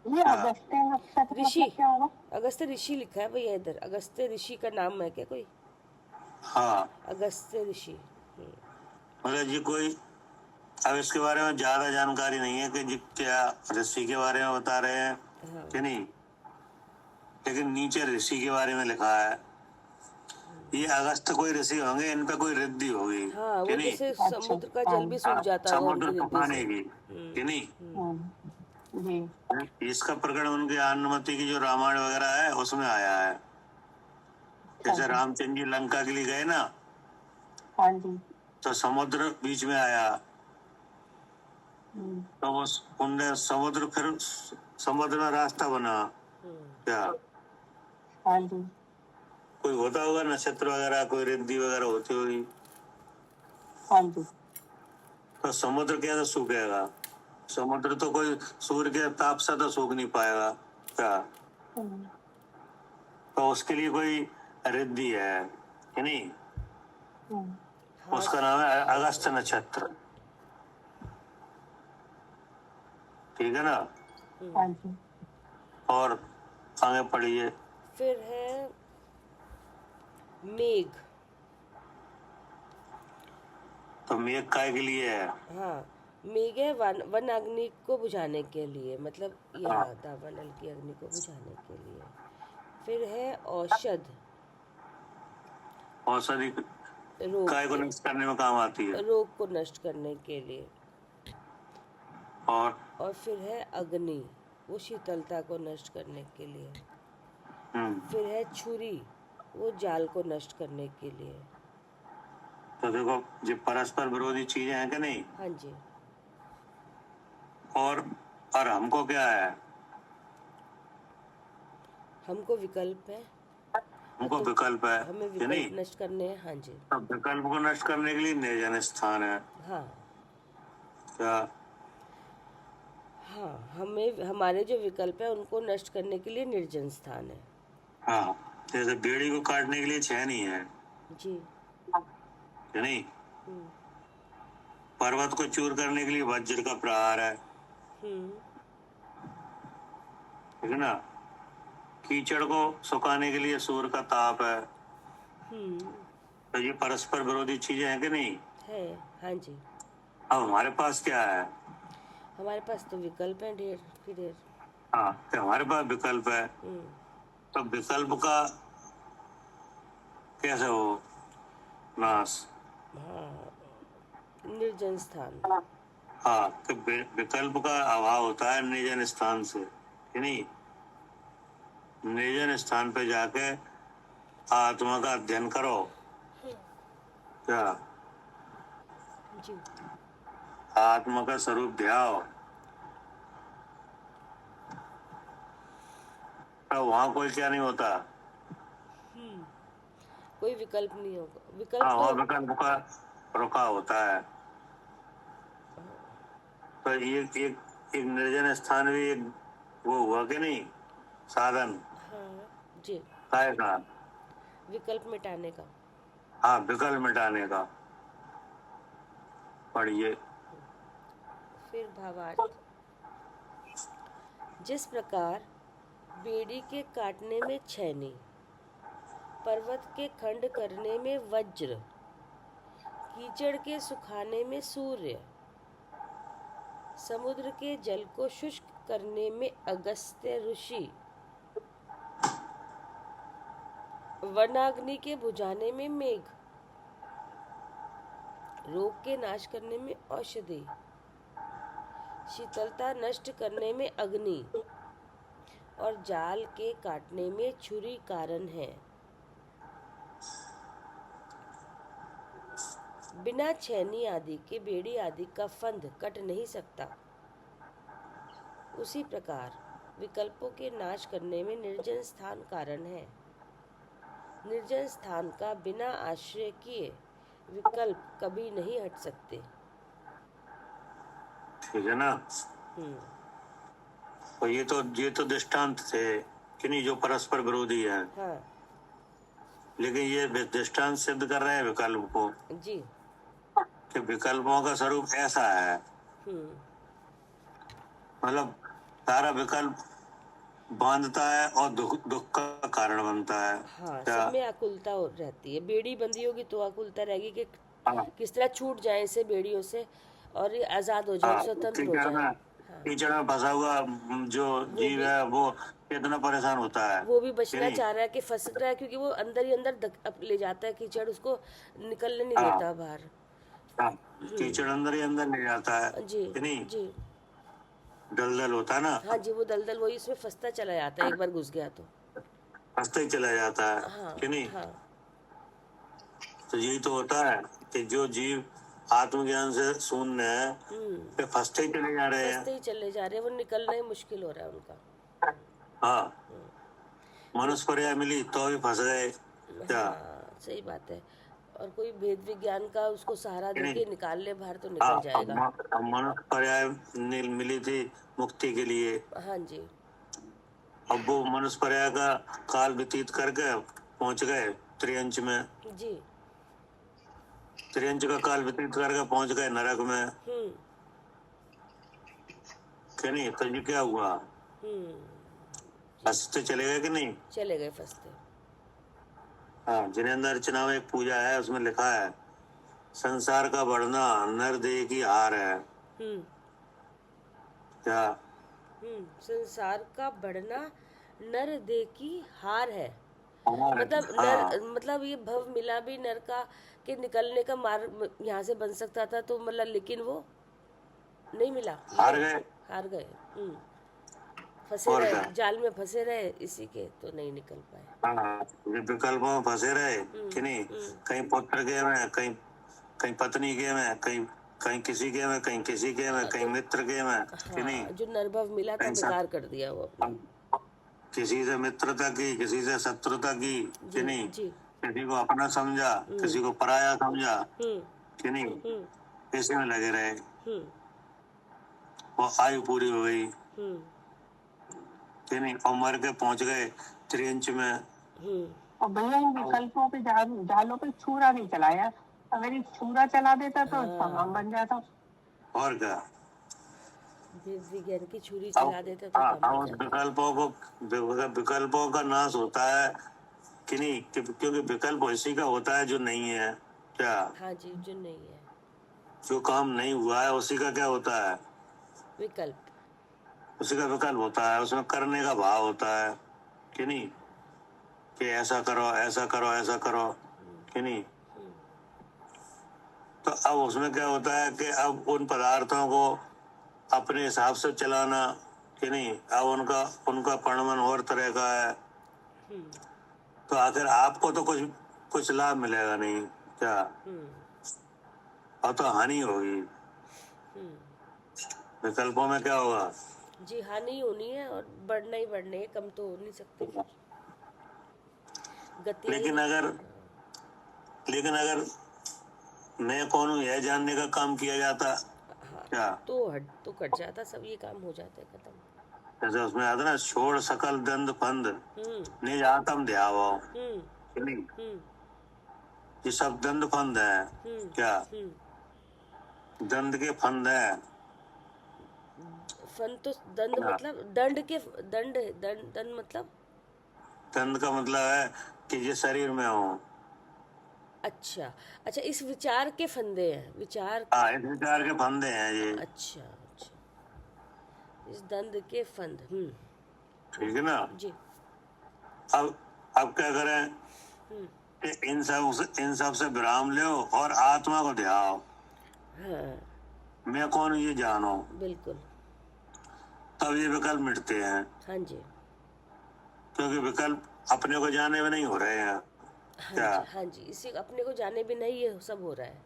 ये अगस्त्य नक्षत्र
ऋषि।
मतलब क्या होगा?
अगस्त्य ऋषि लिखा है भैया इधर। अगस्त्य ऋषि का नाम है क्या कोई?
हाँ,
अगस्त्य ऋषि।
मतलब जी कोई अब इसके बारे में ज्यादा जानकारी नहीं है कि जी क्या ऋषि के बारे में बता रहे हैं कि नहीं, लेकिन नीचे ऋषि के बारे में लिखा है। ये अगस्त कोई ऋषि होंगे, इन पे कोई रिद्धि होगी
हाँ,
कि
वो
नहीं?
जैसे समुद्र का जल भी सूख जाता होगा
समुद्र
उनकी रिद्धि
सुखाने
से।
की कि नहीं?
जी।
इसका प्रकरण उनके अनुमति की जो रामायण वगैरह है उसमें आया है। जैसे रामचंद्र जी लंका के लिए गए ना,
हाँ जी।
तो समुद्र बीच में आया, तो वो उनने समुद्र में रास्ता बना। क्या?
हाँ जी।
कोई होता होगा नक्षत्र वगैरह, कोई रिद्धि वगैरह होती होगी,
हाँ जी।
तो समुद्र कैसे सूखेगा? समुद्र तो कोई सूर्य के ताप से तो सूख नहीं पाएगा। क्या? तो उसके लिए कोई रिद्धि है कि नहीं? उसका नाम है अगस्त नक्षत्र। ठीक है ना?
हाँ जी।
और आगे पढ़िए।
फिर है मेघ।
तो मेघ काय के लिए है?
हाँ, मेघ है वन अग्नि को बुझाने के लिए, मतलब यहाँ दावानल की अग्नि को बुझाने के लिए। फिर है औषध।
औषधि काय को नष्ट करने में काम आती है।
रोग को नष्ट करने के लिए।
और
फिर है अग्नि, वो शीतलता को नष्ट करने के लिए। फिर है छुरी, वो जाल को नष्ट करने के लिए।
तो देखो, ये परस्पर विरोधी चीजें हैं कि नहीं?
हाँ जी।
और हमको क्या है?
हमको विकल्प है।
हमको विकल्प है
हमें
कि नहीं?
विकल्प नष्ट करने हैं। हाँ जी।
तो विकल्प को नष्ट करने के लिए निर्जन स्थान है।
हाँ
क्या?
हाँ, हमें हमारे जो विकल्प है उनको नष्ट करने के लिए निर्जन स्थान है।
हाँ, जैसे बेड़ी को काटने के लिए छेनी है
जी।
कि नहीं? पर्वत को चूर करने के लिए वज्र का प्रहार है, ठीक है ना? कीचड़ को सुखाने के लिए सूर्य का ताप है। तो ये परस्पर विरोधी चीजें हैं कि नहीं?
है। हाँ जी।
अब हमारे पास क्या है?
हमारे पास तो विकल्प है ढेर की ढेर।
हाँ, तो हमारे पास विकल्प है। तो विकल्प का कैसे हो नाश?
हाँ, निर्जन स्थान।
हाँ, तो विकल्प का अभाव होता है निर्जन स्थान से कि नहीं? निर्जन स्थान पे जाके आत्मा का अध्ययन करो। क्या?
जी।
आत्मा का स्वरूप ध्याओ। तो वहाँ कोई क्या नहीं होता?
कोई विकल्प नहीं होगा।
हाँ,
विकल्प
वहाँ
तो
विकल्प का रुका होता है। तो एक एक निर्जन स्थान भी एक वो हुआ कि नहीं, साधन
हाँ जी,
काय का?
विकल्प मिटाने का।
हाँ, विकल्प मिटाने का। पढ़िए।
फिर भावार्थ। जिस प्रकार बेड़ी के काटने में छेनी, पर्वत के खंड करने में वज्र, कीचड़ के सुखाने में सूर्य, समुद्र के जल को शुष्क करने में अगस्त्य ऋषि, वनाग्नि के बुझाने में मेघ, रोग के नाश करने में औषधि, शीतलता नष्ट करने में अग्नि और जाल के काटने में छुरी कारण है। बिना छैनी आदि के बेड़ी आदि का फंद कट नहीं सकता। उसी प्रकार विकल्पों के नाश करने में निर्जन स्थान कारण है। निर्जन स्थान का बिना आश्रय किए विकल्प कभी नहीं हट सकते।
ठीक है ना।
हम्म।
और ये तो दृष्टांत थे कि नहीं, जो परस्पर विरोधी है,
हाँ
लेकिन ये दृष्टांत सिद्ध कर रहे हैं विकल्प को,
जी।
कि विकल्पों का स्वरूप ऐसा है,
हम्म।
मतलब सारा विकल्प बांधता है और दुख का कारण बनता है।
हाँ,
क्या?
सब में आकुलता रहती है। बेड़ी बंधी होगी तो आकुलता रहेगी कि
हाँ,
किस तरह छूट जाए इसे बेड़ियों से और ये आजाद हो जाए,
हाँ,
स्वतंत्र हो जाए। हाँ,
कीचड़ में फंसा हुआ जो जीव
भी-
है वो कितना परेशान होता है
वो भी
कि
बचना
नहीं।
चाह रहा है कि फंस रहा है, क्योंकि वो अंदर ही अंदर ले जाता है कीचड़, उसको निकलने नहीं
हाँ,
देता बाहर।
हाँ, कीचड़ अंदर ही अंदर ले जाता है
जी
कि नहीं,
जी।
दलदल होता है ना,
हाँ जी, वो दलदल वही उसमें फंसता चला जाता है, एक बार घुस गया तो।
फंसते ही चला जाता है
हाँ
कि नहीं।
हाँ।
तो यही तो होता है कि जो जीव आत्मज्ञान से शून्य है वे फंसते ही चले जा रहे हैं।
फंसते ही चले जा रहे हैं, वो निकलना ही मुश्किल हो रहा है उनका।
हाँ, मनुष्य पर्याय मिली तो भी फंस गए। क्या?
हाँ, सही बात है। और कोई भेद विज्ञान का उसको सहारा
कि नहीं।
देके निकाल ले बाहर तो
हाँ,
निकल जाएगा।
अब मनुष्य पर्याय मिली थी मुक्ति के लिए।
हाँ जी।
अब वो मनुष्य पर्याय का काल व्यतीत करके पहुंच गए त्रियंच में,
जी।
त्रियंच का काल व्यतीत करके पहुंच गए नरक में कि नहीं। तो ये क्या हुआ, फंसते चले गए कि नहीं।
चले गए फंसते।
हाँ, जिनेंद्र रचना में एक पूजा है, उसमें लिखा है संसार का बढ़ना नर देह की हार है। क्या?
संसार का बढ़ना नर देह की हार है।
हार है।
मतलब
हाँ,
मतलब ये भव मिला भी नर का कि निकलने का मार्ग यहाँ से बन सकता था, तो मतलब लेकिन वो नहीं मिला,
हार गए।
हार गए। फंसे
और
रहे,
क्या?
जाल में फंसे रहे इसी के, तो नहीं निकल पाए।
हाँ, ये विकल्पों में फंसे रहे कि नहीं। कहीं पुत्र के में, कहीं कहीं पत्नी के में, कहीं कहीं किसी के में, कहीं किसी के में, कहीं मित्र के में कि नहीं।
हाँ, जो नरभव मिला था
ऐसा-
बेकार कर दिया वो अपना।
किसी से मित्रता की, किसी से शत्रुता की कि नहीं।
जी।
किसी को अपना समझा, किसी को पराया समझा कि नहीं। इसी में लगे रहे। वो आयु पूरी हो गई कि नहीं, और मर के पहुंच गए त्रियंच में।
और भैया इन विकल्पों पे जालों पे छुरा नहीं चलाया, अगर ये छुरा चला देता तो तमाम बन जाता।
और क्या।
भेद विज्ञान की छुरी चला देते तो
हाँ,
काम हो
उस
जाता।
विकल्पों का नाश होता है कि नहीं, क्योंकि विकल्प उसी का होता है जो नहीं है। क्या?
हाँ जी, जो नहीं है
जो काम नहीं हुआ है उसी का क्या होता है,
विकल्प।
उसी का विकल्प होता है। उसमें करने का भाव होता है कि नहीं, कि ऐसा करो ऐसा करो ऐसा करो कि नहीं। तो अब उसमें क्या होता है कि अब उन पदार्थों को अपने हिसाब से चलाना कि नहीं। अब उनका उनका परिणमन और तरह का है, तो आखिर आपको तो कुछ लाभ मिलेगा नहीं। क्या? और तो हानि होगी। विकल्पों में क्या होगा
जी, हानि होनी है और बढ़ना ही बढ़ने है, कम तो हो नहीं सकते। गति
लेकिन अगर मैं कौन हूँ यह जानने का काम किया जाता, क्या,
तो कट जाता, सब ये काम हो जाता है, खत्म।
जैसे उसमें आता ना, छोड़ सकल दंड फंद निज आत्म ध्यावो कि नहीं। ये सब दंड फंद है। क्या? दंड के फंद है।
फन तो दंड मतलब दंड के दंड दंड मतलब
दंड का मतलब है कि ये शरीर में हो।
अच्छा अच्छा, इस विचार के फंदे हैं, विचार।
हाँ, इस विचार के फंदे हैं ये।
अच्छा अच्छा, इस दंड के फंद।
ठीक है ना।
जी।
अब क्या करें कि इन सब से विराम लो और आत्मा को ध्याओ।
हाँ,
मैं कौन हूँ ये जानो,
बिल्कुल।
तब ये विकल्प मिटते हैं।
हाँ जी।
क्योंकि विकल्प अपने को जाने में नहीं हो रहे हैं। क्या?
हाँ जी, इसी अपने को जाने भी नहीं, ये सब हो रहा है।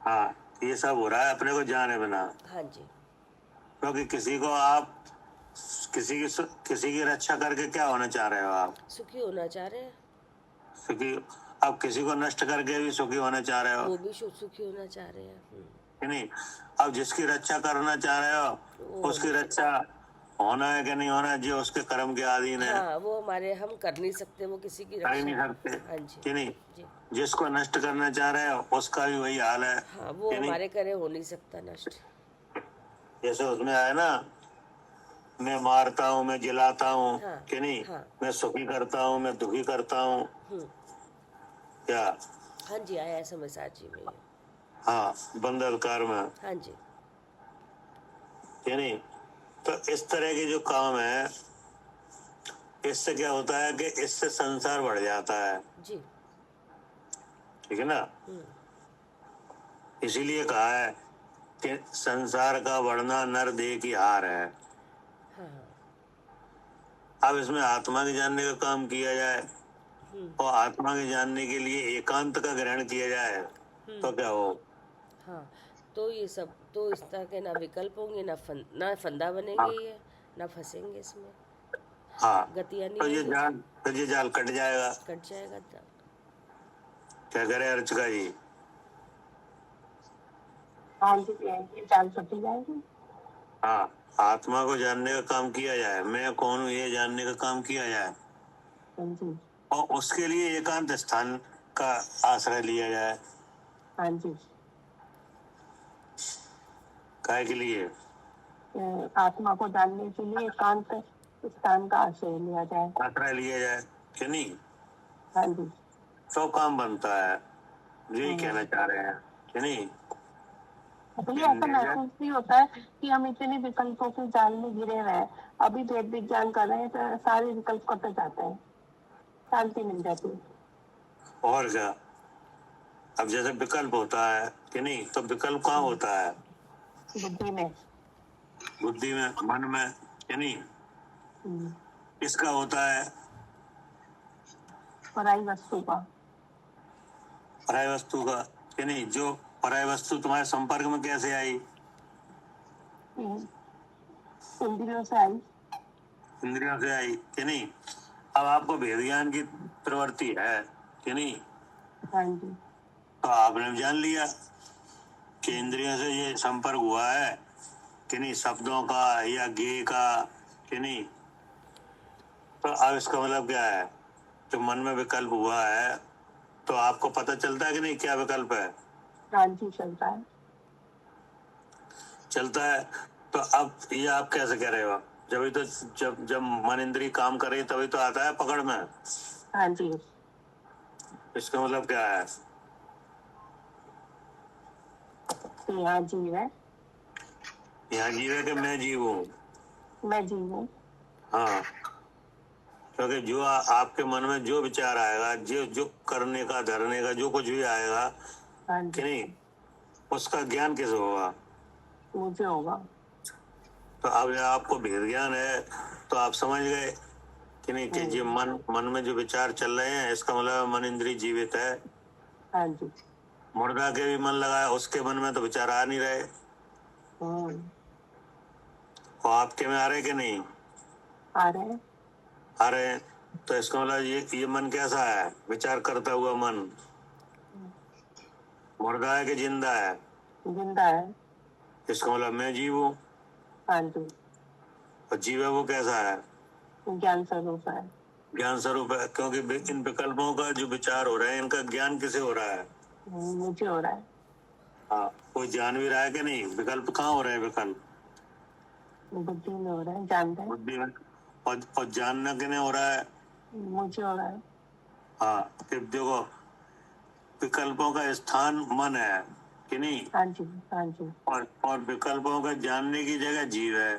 हाँ, ये सब हो रहा है अपने को जाने बिना।
हाँ जी।
क्योंकि किसी को आप किसी की रक्षा करके क्या होना चाह रहे हो आप?
सुखी होना चाह रहे हैं,
क्योंकि आप किसी को नष्ट करके भी सुखी होना चाह रहे हो
वो भी सुखी होना चाह रहे हैं।
कि नहीं? अब जिसकी रक्षा करना चाह रहे हो उसकी रक्षा होना है कि नहीं होना है, जो उसके कर्म के अधीन है।
हाँ, वो हमारे हम कर नहीं सकते, वो किसी की
कर ही नहीं
रक्षा।
सकते
हाँ जी
कि नहीं?
जी।
जिसको नष्ट करना चाह रहे हो उसका भी वही हाल है
हाँ, वो
कि नहीं?
हमारे करे हो नहीं सकता नष्ट।
जैसे उसमें आया ना, मैं मारता हूँ, मैं जिलाता हूँ
हाँ,
कि नहीं?
हाँ।
मैं सुखी करता हूँ, मैं दुखी करता हूँ। क्या?
हाँ जी, आया है समझदार जी में ये।
हाँ, बंदरकार में।
हाँ जी।
कि नहीं? तो इस तरह के जो काम है, इससे क्या होता है कि इससे संसार बढ़ जाता है।
जी।
ठीक है ना? इसीलिए कहा है कि संसार का बढ़ना नर देह की हार है।
हाँ।
अब इसमें आत्मा के जानने का काम किया जाए और आत्मा के जानने के लिए एकांत का ग्रहण किया जाए तो क्या हो?
हाँ, तो ये सब तो इस तरह के ना विकल्प होंगे, ना फंदा बनेंगे ये, ना फंसेंगे इसमें,
हाँ,
गतियाँ नहीं
तो
होंगी,
ये जाल कट जाएगा।
कट जाएगा तब।
क्या करे अर्चका जी?
हाँ जी, ये जाल छुट्टी जाएगी।
हाँ, आत्मा को जानने का काम किया जाए, मैं कौन हूँ ये जानने का काम किया जाए
हाँ जी।
और उसके लिए एकांत स्थान का आश्रय लिया जाए।
हाँ जी।
काय के लिए?
आत्मा को जानने के लिए एकांत स्थान का आश्रय लिया जाए।
आश्रय लिया जाए कि नहीं?
हाँ जी।
तो काम बनता है, यही कहना चाह रहे हैं कि नहीं?
तो ये ऐसा महसूस नहीं होता है कि हम इतने विकल्पों के जाल में घिरे हुए हैं, अभी वेद विज्ञान कर रहे हैं तो सारे विकल्प कट जाते हैं, शांति मिल जाती है।
और क्या? अब जैसे विकल्प होता है कि नहीं, तो विकल्प कहाँ होता है?
बुद्धि में,
बुद्धि में, मन में कि नहीं? इसका होता है
पराई वस्तु का।
पराय वस्तु का कि नहीं? जो पराय वस्तु तुम्हारे संपर्क में कैसे आई?
इंद्रियों से आई।
इंद्रियों से आई कि नहीं? अब आपको भेद ज्ञान की प्रवृत्ति है कि नहीं?
हाँ जी।
तो आपने जान लिया कि इंद्रियों से ये संपर्क हुआ है कि नहीं, शब्दों का या गेय का कि नहीं? तो अब इसका मतलब क्या है? जो मन में विकल्प हुआ है तो आपको पता चलता है कि नहीं क्या विकल्प है?
हाँ जी, चलता है।
चलता है। तो अब ये आप कैसे कह रहे हो? जब तो जब मन इंद्री काम करे तभी तो आता है पकड़ में।
हाँ जी।
इसका मतलब क्या है?
यहाँ जीव है,
यहाँ जीव है कि मैं जीव हूँ?
मैं जीव हूँ।
हाँ, क्योंकि जो आपके मन में जो विचार आएगा, जो करने का, धरने का, जो कुछ भी आएगा
हाँ
कि
जी,
नहीं, उसका ज्ञान किसे होगा?
मुझे होगा।
तो अब जब आपको भेद ज्ञान है तो आप समझ गए कि नहीं कि जो मन में जो विचार चल रहे हैं, इसका मतलब मन इंद्री जीवित है।
हाँ जी।
मुर्दा के भी मन लगाया, उसके मन में तो विचार आ नहीं रहे और आपके में आ रहे कि नहीं?
आ रहे हैं।
आ रहे हैं। तो इसका मतलब ये मन कैसा है? विचार करता हुआ मन। मुर्दा है कि जिंदा है?
जिंदा है।
इसका मतलब मैं जीव हूँ।
हाँ जी।
और जीव है वो कैसा है?
ज्ञान स्वरूप है।
ज्ञान स्वरूप है, क्योंकि इन विकल्पों का जो विचार हो रहे हैं, इनका ज्ञान किसे हो रहा है?
मुझे हो रहा है।
हाँ, कोई जान भी रहा है कि नहीं? विकल्प कहाँ हो रहे हैं? विकल्प
बुद्धि में हो रहा है, जानते हैं।
बुद्धि में। और जानना किन्हें हो रहा है?
मुझे हो रहा है।
हाँ, कि देखो विकल्पों का स्थान मन है कि नहीं?
हाँ जी। हाँ जी।
और विकल्पों का जानने की जगह जीव है।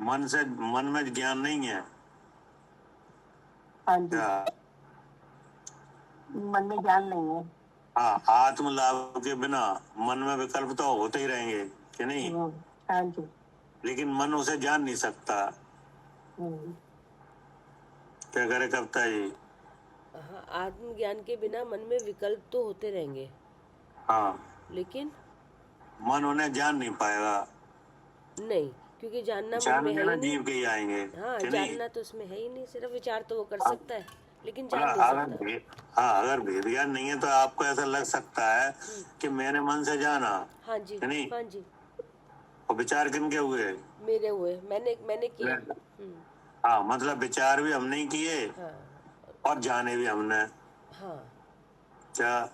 मन में ज्ञान नहीं है।
हाँ जी।
क्या?
मन में ज्ञान नहीं है।
हाँ, आत्म लाभ के बिना मन में विकल्प तो होते ही रहेंगे कि नहीं?
हाँ जी।
लेकिन मन उसे जान नहीं सकता क्या करे कविता जी?
हाँ, आत्मज्ञान के बिना मन में विकल्प तो होते रहेंगे,
हाँ,
लेकिन
मन उन्हें जान नहीं पाएगा।
नहीं, क्योंकि जानना मन में
जानेंगे
है
ना
ही नहीं।
जीव के ही आएंगे
हाँ,
कि नहीं?
जानना तो उसमें है ही नहीं, सिर्फ विचार तो वो कर
हाँ,
सकता है, लेकिन
बोला
जान नहीं
अगर
सकता।
हाँ, अगर भेद ज्ञान नहीं है तो आपको ऐसा लग सकता है कि मैंने मन से जाना,
हाँ जी,
कि नहीं?
हाँ जी,
और विचार किनके हुए?
मेरे हुए, मैंने किया।
हाँ, मतलब विचार भी हमने ही किए
हाँ,
और जाने भी हमने।
हाँ,
क्या?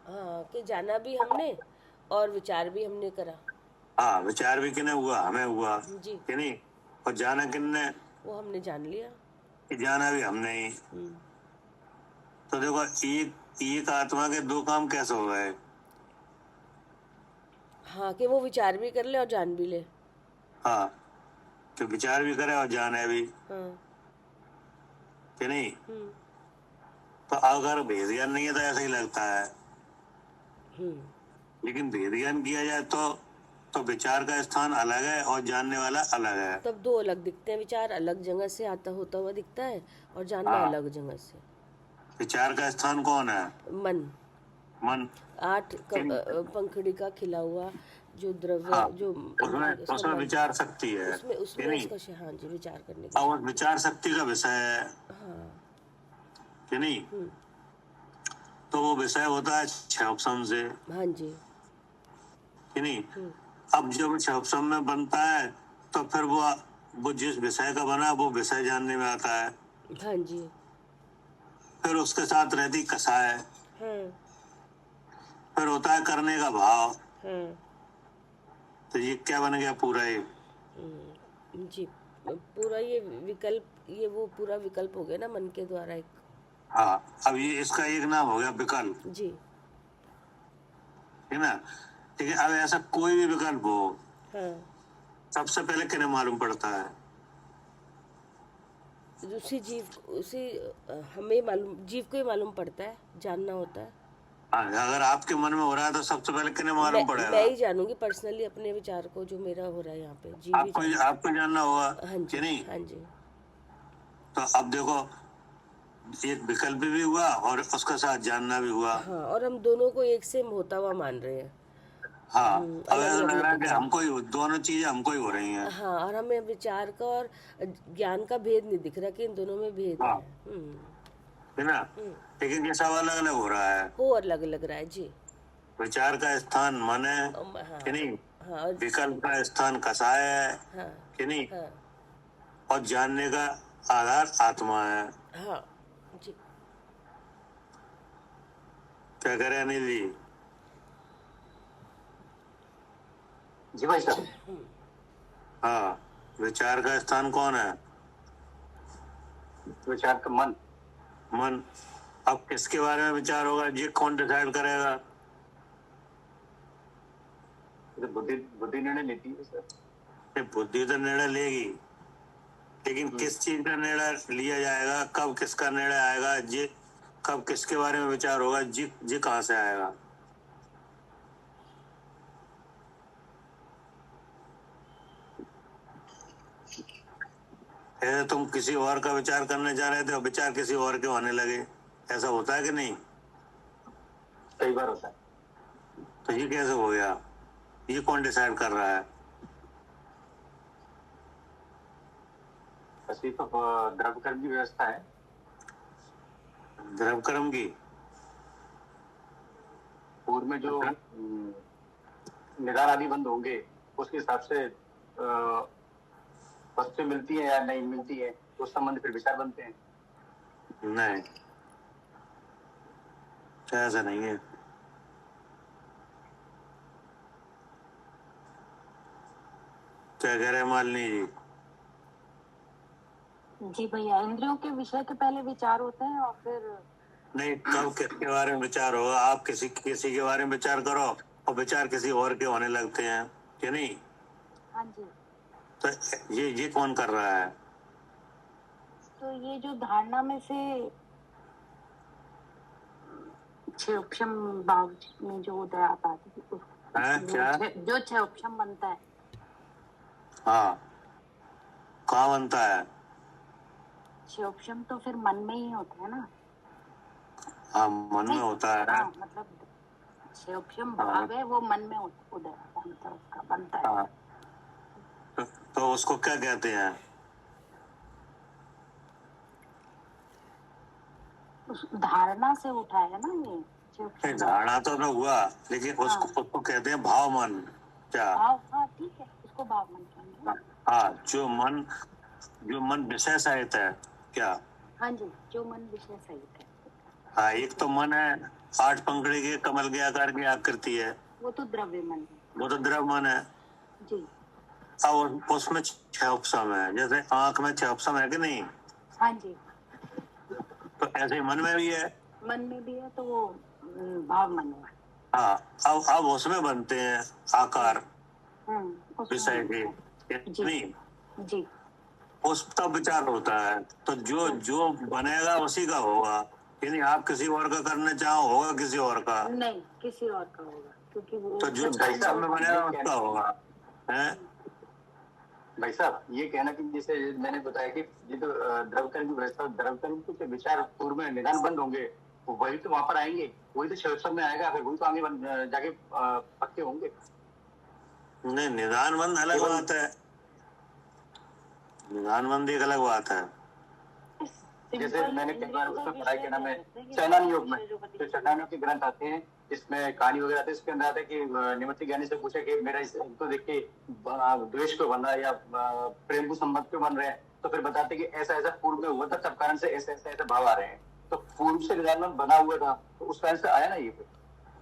हाँ, कि जाना भी हमने और विचार भी हमने करा।
हाँ, विचार भी किने हुआ? हमें हुआ,
जी,
कि नहीं? और जाना किन्ने?
वो हमने जान लिया।
कि जाना भी हमने ही। तो देखो, एक आत्मा के दो काम कैसे हो गए?
हाँ, कि वो विचार भी कर ले और जान भी ले।
हाँ, तो विचार भी करे और जाने भी,
हाँ,
कि नहीं? तो अगर भेद ज्ञान नहीं है तो ऐसा ही लगता है, लेकिन भेद ज्ञान किया जाए तो विचार का स्थान अलग है और जानने वाला अलग है।
तब दो अलग दिखते हैं, विचार अलग जगह से आता होता हुआ दिखता है और जानना
हाँ।
अलग जगह से।
विचार का स्थान कौन है?
मन।
मन।
पंखड़ी का खिला हुआ जो द्रव्य,
हाँ,
जो
उसमें विचार शक्ति है,
उसमें
कि
उसमें
नहीं?
उसका हाँ जी, विचार करने की।
और विचार शक्ति का विषय है,
हाँ,
कि नहीं? तो वो विषय होता है छह ऑप्शन से,
हाँ जी,
कि नहीं? अब जब छह ऑप्शन में बनता है तो फिर वो जिस विषय का बना वो विषय जानने में आता है।
हाँ जी,
फिर उसके साथ रहती कसाय,
हाँ,
फिर होता है करने का भाव।
हाँ,
तो ये क्या बन गया पूरा? ये
जी, पूरा ये विकल्प, ये वो पूरा विकल्प हो गया ना मन के द्वारा एक।
हाँ, अब ये इसका एक नाम हो गया विकल्प,
जी,
है ना? ठीक है, अब ऐसा कोई भी विकल्प हो,
हाँ,
सबसे पहले किन्हें मालूम पड़ता है?
उसी हमें मालूम, जीव को ही मालूम पड़ता है, जानना होता है।
हाँ, अगर आपके मन में हो रहा है तो सबसे पहले किन्हें मालूम
मैं
पड़ेगा?
ही जानूंगी पर्सनली अपने विचार को, जो मेरा हो रहा है यहाँ पे, जीव ही जाने।
आपको जानना होगा,
हाँ जी,
कि नहीं?
हाँ जी,
तो अब देखो, एक विकल्प भी हुआ और उसका साथ जानना भी हुआ।
हाँ, और हम दोनों को एक सेम होता हुआ मान रहे हैं।
हाँ, अब
अलग
ऐसा
अलग
लग रहा है कि
नहीं।
हमको ही दोनों चीजें हमको ही हो रही हैं।
हाँ, और हमें विचार का और ज्ञान का भेद नहीं दिख रहा कि इन दोनों में भेद
हाँ।
है।
है ना? लेकिन ये सब अलग अलग हो रहा है।
वो अलग लग रहा है जी।
विचार का स्थान मन है,
हाँ,
कि नहीं?
हाँ, और
विकल्प का स्थान कसाय है,
हाँ,
कि नहीं?
हाँ,
और जानने का आधार आत्मा है।
हाँ जी,
क्या करे अनिल जी?
जी भाई साहब।
हाँ, विचार का स्थान कौन है?
विचार का मन।
मन। अब किसके बारे में विचार होगा, ये कौन डिसाइड करेगा?
बुद्धि निर्णय लेती है सर।
ये बुद्धि तो निर्णय लेगी, लेकिन किस चीज का निर्णय लिया जाएगा, कब किसका निर्णय आएगा, ये कब किसके बारे में विचार होगा, ये कहाँ से आएगा? ऐसे तुम किसी और का विचार करने जा रहे थे और विचार किसी और के होने लगे, ऐसा होता है कि नहीं?
कई बार होता है।
तो ये कैसे हो गया? ये कौन डिसाइड कर रहा है?
बस ये तो द्रव्य कर्म की व्यवस्था है।
द्रव्य कर्म की?
पूर्व में जो निगार आदि बंद होंगे उसके हिसाब से वस्तु मिलती है या नहीं मिलती है, तो उस संबंध फिर विचार बनते हैं।
नहीं, ऐसा नहीं है। क्या कह रहे हैं मालिनी जी?
जी भैया, इंद्रियों के विषय के पहले विचार होते हैं और फिर
नहीं, कब किसके बारे में विचार होगा? आप किसी के बारे में विचार करो और विचार किसी और के होने लगते हैं, कि नहीं?
हाँ जी।
तो ये कौन कर रहा है?
तो ये जो धारणा में से छह ऑप्शन भाव में जो उदय आता है,
क्या?
जो छह ऑप्शन बनता है,
हाँ, कहाँ बनता है?
क्षयोपशम तो फिर मन में ही होता है ना।
हाँ, मन में होता है।
हाँ, मतलब क्षयोपशम भाव है वो मन में उदय होता है, मतलब उसका बनता है।
हाँ, तो उसको क्या कहते हैं?
उस धारणा से उठा है ना ये
नहीं,
क्षयोपशम।
धारणा तो न हुआ, लेकिन उसको कहते हैं भाव मन। क्या?
भाव, हाँ ठीक है, उसको भाव मन कहेंगे।
हाँ, जो मन विषय सहित है। क्या?
हाँ जी, जो मन विषय सहित है।
हाँ, एक तो मन है 8 पंखुड़ी के कमल के आकार की आकृति है,
वो तो द्रव्य मन है।
वो तो द्रव मन है।
जी।
अब उसमें 6 उपसम है, जैसे आंख में 6 उपसम है कि नहीं,
हाँ जी,
तो ऐसे ही मन में भी है।
मन में भी है तो वो भाव मन है।
हाँ, अब उसमें बनते हैं आकार
उसमें
विषय
बनता है।
के, नहीं,
जी,
उस तब विचार होता है। तो जो बनेगा उसी का होगा, यानी आप किसी और का करने चाहो होगा किसी और का,
नहीं किसी और का होगा, क्योंकि वो
तो जो पैसा में बनेगा उसका होगा। है
भाई साहब, ये कहना कि जैसे मैंने बताया कि ये तो द्रव्यकरण की व्यवस्था, द्रव्यकरण के विचार पूर्व में निदान बंद होंगे, तो वही तो वहां पर आएंगे, वही तो क्षयोपशम में आएगा, फिर वही तो आगे जाके पक्के होंगे।
नहीं, निदान बंद अलग बात है, निदान बंद एक अलग बात है।
जैसे मैंने कई बार उसमें पढ़ाई के नाम में चैनन योग में जो चैनन योग के ग्रंथ आते हैं, इसमें कहानी वगैरह आती है, इसके अंदर आता है कि निमित्त ज्ञानी से पूछे कि मेरा इसको देख के द्वेष क्यों बन रहा है या प्रेम को संबंध क्यों बन रहे हैं, तो फिर बताते कि ऐसा ऐसा पूर्व में हुआ था, तब कारण से ऐसे ऐसे भाव आ रहे हैं। तो पूर्व से निदान बना हुआ था, तो उस कारण से आया ना ये।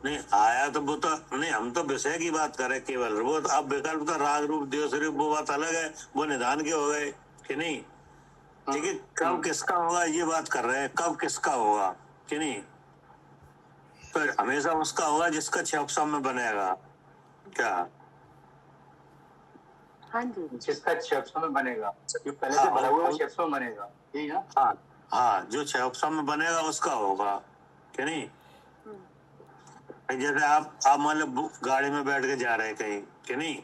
नहीं आया तो वो तो नहीं, हम तो विषय की बात करें केवल, वो तो अब विकल्प तो राग रूप देव स्वरूप वो बात अलग है, वो निदान के हो गए कि नहीं। लेकिन कब किसका होगा ये बात कर रहे हैं, कब किसका होगा कि नहीं। तो हमेशा उसका होगा जिसका 6 उपसम में बनेगा। क्या?
हाँ जी,
जिसका 6 उपसम में बनेगा, जो पहले से बना हुआ है 6 उपसम में बनेगा, यही ना।
हाँ, जो 6 उपसम में बनेगा उसका होगा कि नहीं। जैसे आप मान लो गाड़ी में बैठ के जा रहे हैं कहीं कि नहीं,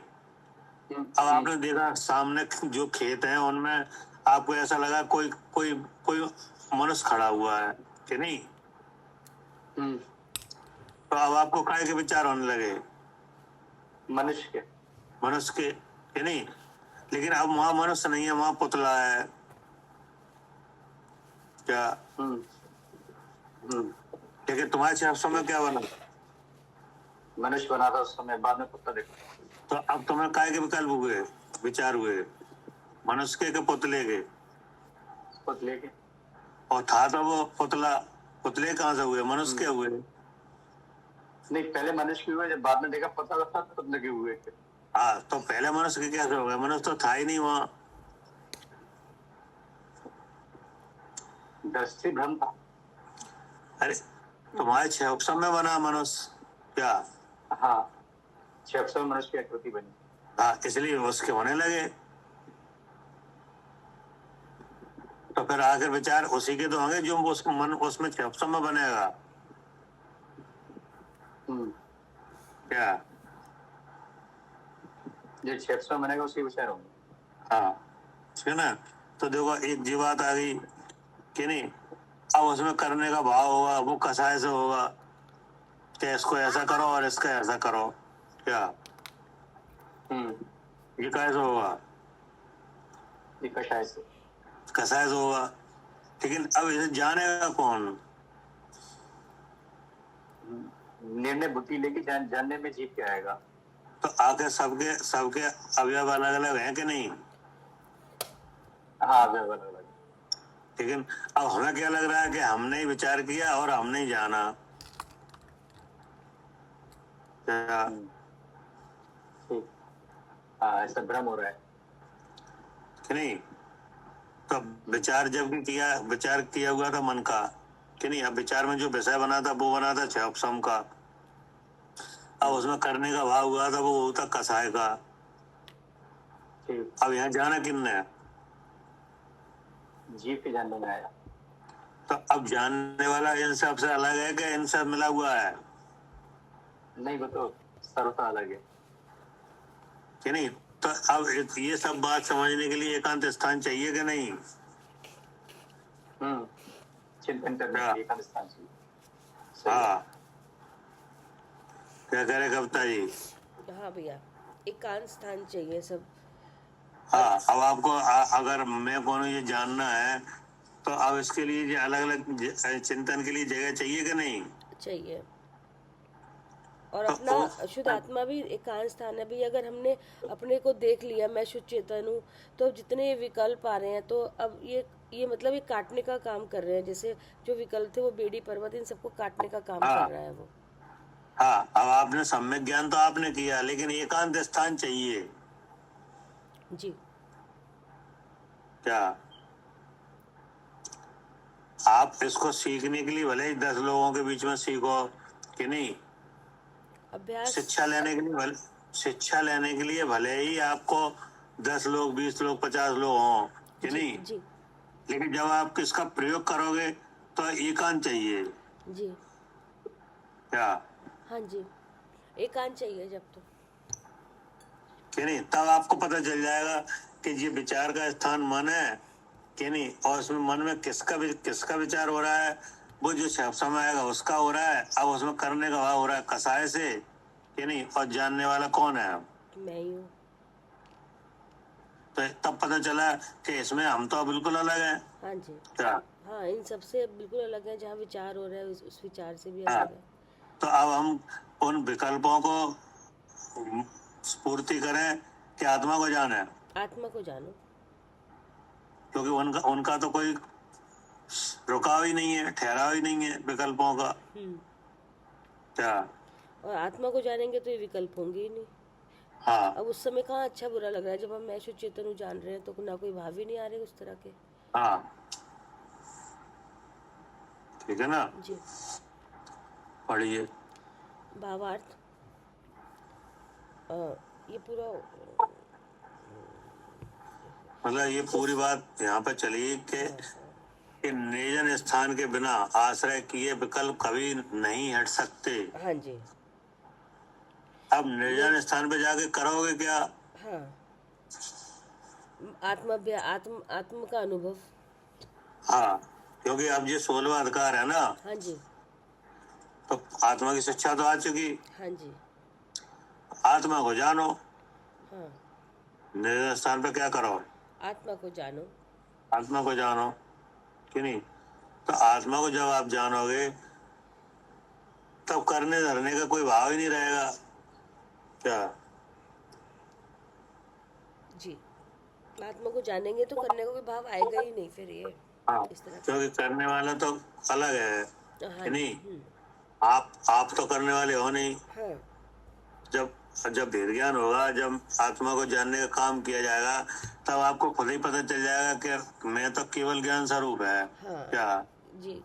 अब आपने देखा सामने जो खेत हैं उनमें आपको ऐसा लगा कोई कोई कोई मनुष्य खड़ा हुआ है कि नहीं, तो अब आपको काय के विचार होने लगे
मनुष्य
के कि नहीं। लेकिन अब वहां मनुष्य नहीं है, वहां पुतला है। क्या? लेकिन तुम्हारे 6 उपसम में क्या बना?
मनुष्य बना था उस समय, बाद में पुतला देखा।
तो अब तुम्हें काय के विकल्प हुए, विचार हुए, मनुष्य के पुतले के?
पुतले के।
और था तो वो पुतले कहाँ से हुए, मनुष्य के हुए।
नहीं, पहले मनुष्य के हुए, जब बाद में देखा पुतला था पुतले के हुए थे।
हाँ, तो पहले मनुष्य के कैसे हो गए, मनुष्य तो था ही नहीं वहां।
दृष्टि भ्रम था।
अरे तुम्हारे 6 उपसम में बना मनुष्य। क्या?
हाँ, 6 उपसम में मनुष्य की आकृति बनी।
हाँ, इसलिए उसके होने लगे। तो फिर आखिर विचार उसी के तो होंगे जो उसमें 6 उपसम में बनेगा। क्या?
जो 6 उपसम बनेगा उसके विचार होंगे।
हाँ, ठीक है ना। तो देखो एक जी बात आ गई कि नहीं। अब उसमें करने का भाव होगा, वो कसाय से होगा कि इसको ऐसा करो और इसका ऐसा करो। क्या? ये कैसे होगा?
ये कषाय से
होगा। लेकिन अब इसे जानेगा कौन?
निर्णय बुद्धि लेके जानने में जीत के आएगा।
तो आखिर सबके अवयव अलग अलग हैं कि नहीं?
हाँ, अवयव अलग अलग।
लेकिन अब हमें क्या लग रहा है कि हमने ही विचार किया और हमने ही जाना।
ऐसा भ्रम हो रहा है
कि नहीं। तो विचार जब भी विचार किया हुआ था मन का कि नहीं। अब विचार में जो विषय बना था वो बना था 6 उपसम का। अब उसमें करने का भाव हुआ था वो होता कसाय का। अब यहाँ जाना किसने?
जीव के जानने में आया।
तो अब जानने वाला इन सब से अलग है कि इन सब मिला हुआ है?
नहीं, वो तो सर्वथा अलग है
कि नहीं। तो अब ये सब बात समझने के लिए एकांत स्थान चाहिए कि नहीं?
चिंतन करने के लिए एकांत स्थान चाहिए। सही है।
हाँ, क्या करे कविता जी?
हाँ भैया, एकांत स्थान चाहिए सब।
हाँ, अब आपको अगर मैं कौन ये जानना है तो अब इसके लिए अलग अलग चिंतन के लिए जगह चाहिए कि नहीं?
चाहिए। और
तो
अपना शुद्ध आत्मा भी एकांत स्थान है भी। अगर हमने अपने को देख लिया, मैं शुद्ध चेतन हूँ, तो अब जितने ये विकल्प आ रहे हैं तो अब ये मतलब ये काटने का काम कर रहे हैं। जैसे जो विकल्प थे वो बेड़ी पर्वत, इन सबको काटने का काम
हाँ।
कर रहा है वो।
हाँ, अब आपने सम्यक ज्ञान तो आपने किया, लेकिन एकांत स्थान चाहिए
जी।
क्या? आप इसको सीखने के लिए भले ही 10 लोगों के बीच में सीखो कि नहीं,
अभ्यास।
शिक्षा लेने के लिए भले ही आपको 10 लोग, 20 लोग, 50 लोग हों कि
जी
नहीं,
जी
लेकिन जब आप इसका प्रयोग करोगे तो एकांत चाहिए
जी।
क्या?
हाँ जी, एकांत चाहिए जब तो।
कि नहीं, तब आपको पता चल जाएगा कि ये विचार का स्थान मन है कि नहीं, और उसमें मन में किसका विचार हो रहा है, वो जो समय आएगा उसका हो रहा है। अब उसमें करने का भाव हो रहा है कसाय से कि नहीं, और जानने वाला कौन है?
मैं ही हूँ।
तो तब पता चला कि इसमें हम तो बिल्कुल अलग हैं
हाँ जी।
क्या?
हाँ, इन सबसे बिल्कुल अलग है। जहाँ विचार हो रहा है उस विचार से भी
हाँ,
अलग है।
तो अब हम उन विकल्पों को स्फूर्ति करें कि आत्मा को जाने,
आत्मा को जानो।
क्योंकि उनका तो कोई रुकाव ही नहीं है, ठहराव ही नहीं है विकल्पों का क्या?
और आत्मा को जानेंगे तो ये विकल्प होंगे ही नहीं।
हाँ।
अब उस समय कहाँ अच्छा बुरा लग रहा है, जब हम मैं शुद्ध चेतन हूँ जान रहे हैं तो ना कोई भाव ही नहीं आ रहे उस तरह के।
हाँ, ठीक है ना?
जी।
पढ़िए।
भावार्थ। ये पूरा
मतलब ये पूरी बात यहाँ पे चली कि निर्जन स्थान के बिना आश्रय किए विकल्प कभी नहीं हट सकते।
हाँ जी।
अब निर्जन स्थान पे जाके करोगे क्या?
हाँ, आत्म का अनुभव।
हाँ, क्योंकि अब ये 16वां अधिकार है ना,
हाँ जी।
तो आत्मा की शिक्षा तो आ चुकी।
हाँ जी।
आत्मा को जानो।
हाँ,
निर्जन स्थान पे क्या करो?
आत्मा को जानो।
आत्मा को जानो कि नहीं, तो आत्मा को जब आप जानोगे तब करने धरने का कोई भाव ही नहीं रहेगा क्या?
जी। आत्मा को जानेंगे तो करने का कोई भाव आएगा ही नहीं फिर ये।
हाँ,
इस तरह
क्योंकि करने वाला तो अलग है
हाँ
कि
जी।
नहीं। आप तो करने वाले हो नहीं।
हाँ
जब भेद ज्ञान होगा, जब आत्मा को जानने का काम किया जाएगा, तब आपको खुद ही पता चल जाएगा कि मैं तो केवल ज्ञान स्वरूप है
हाँ
क्या?
जी।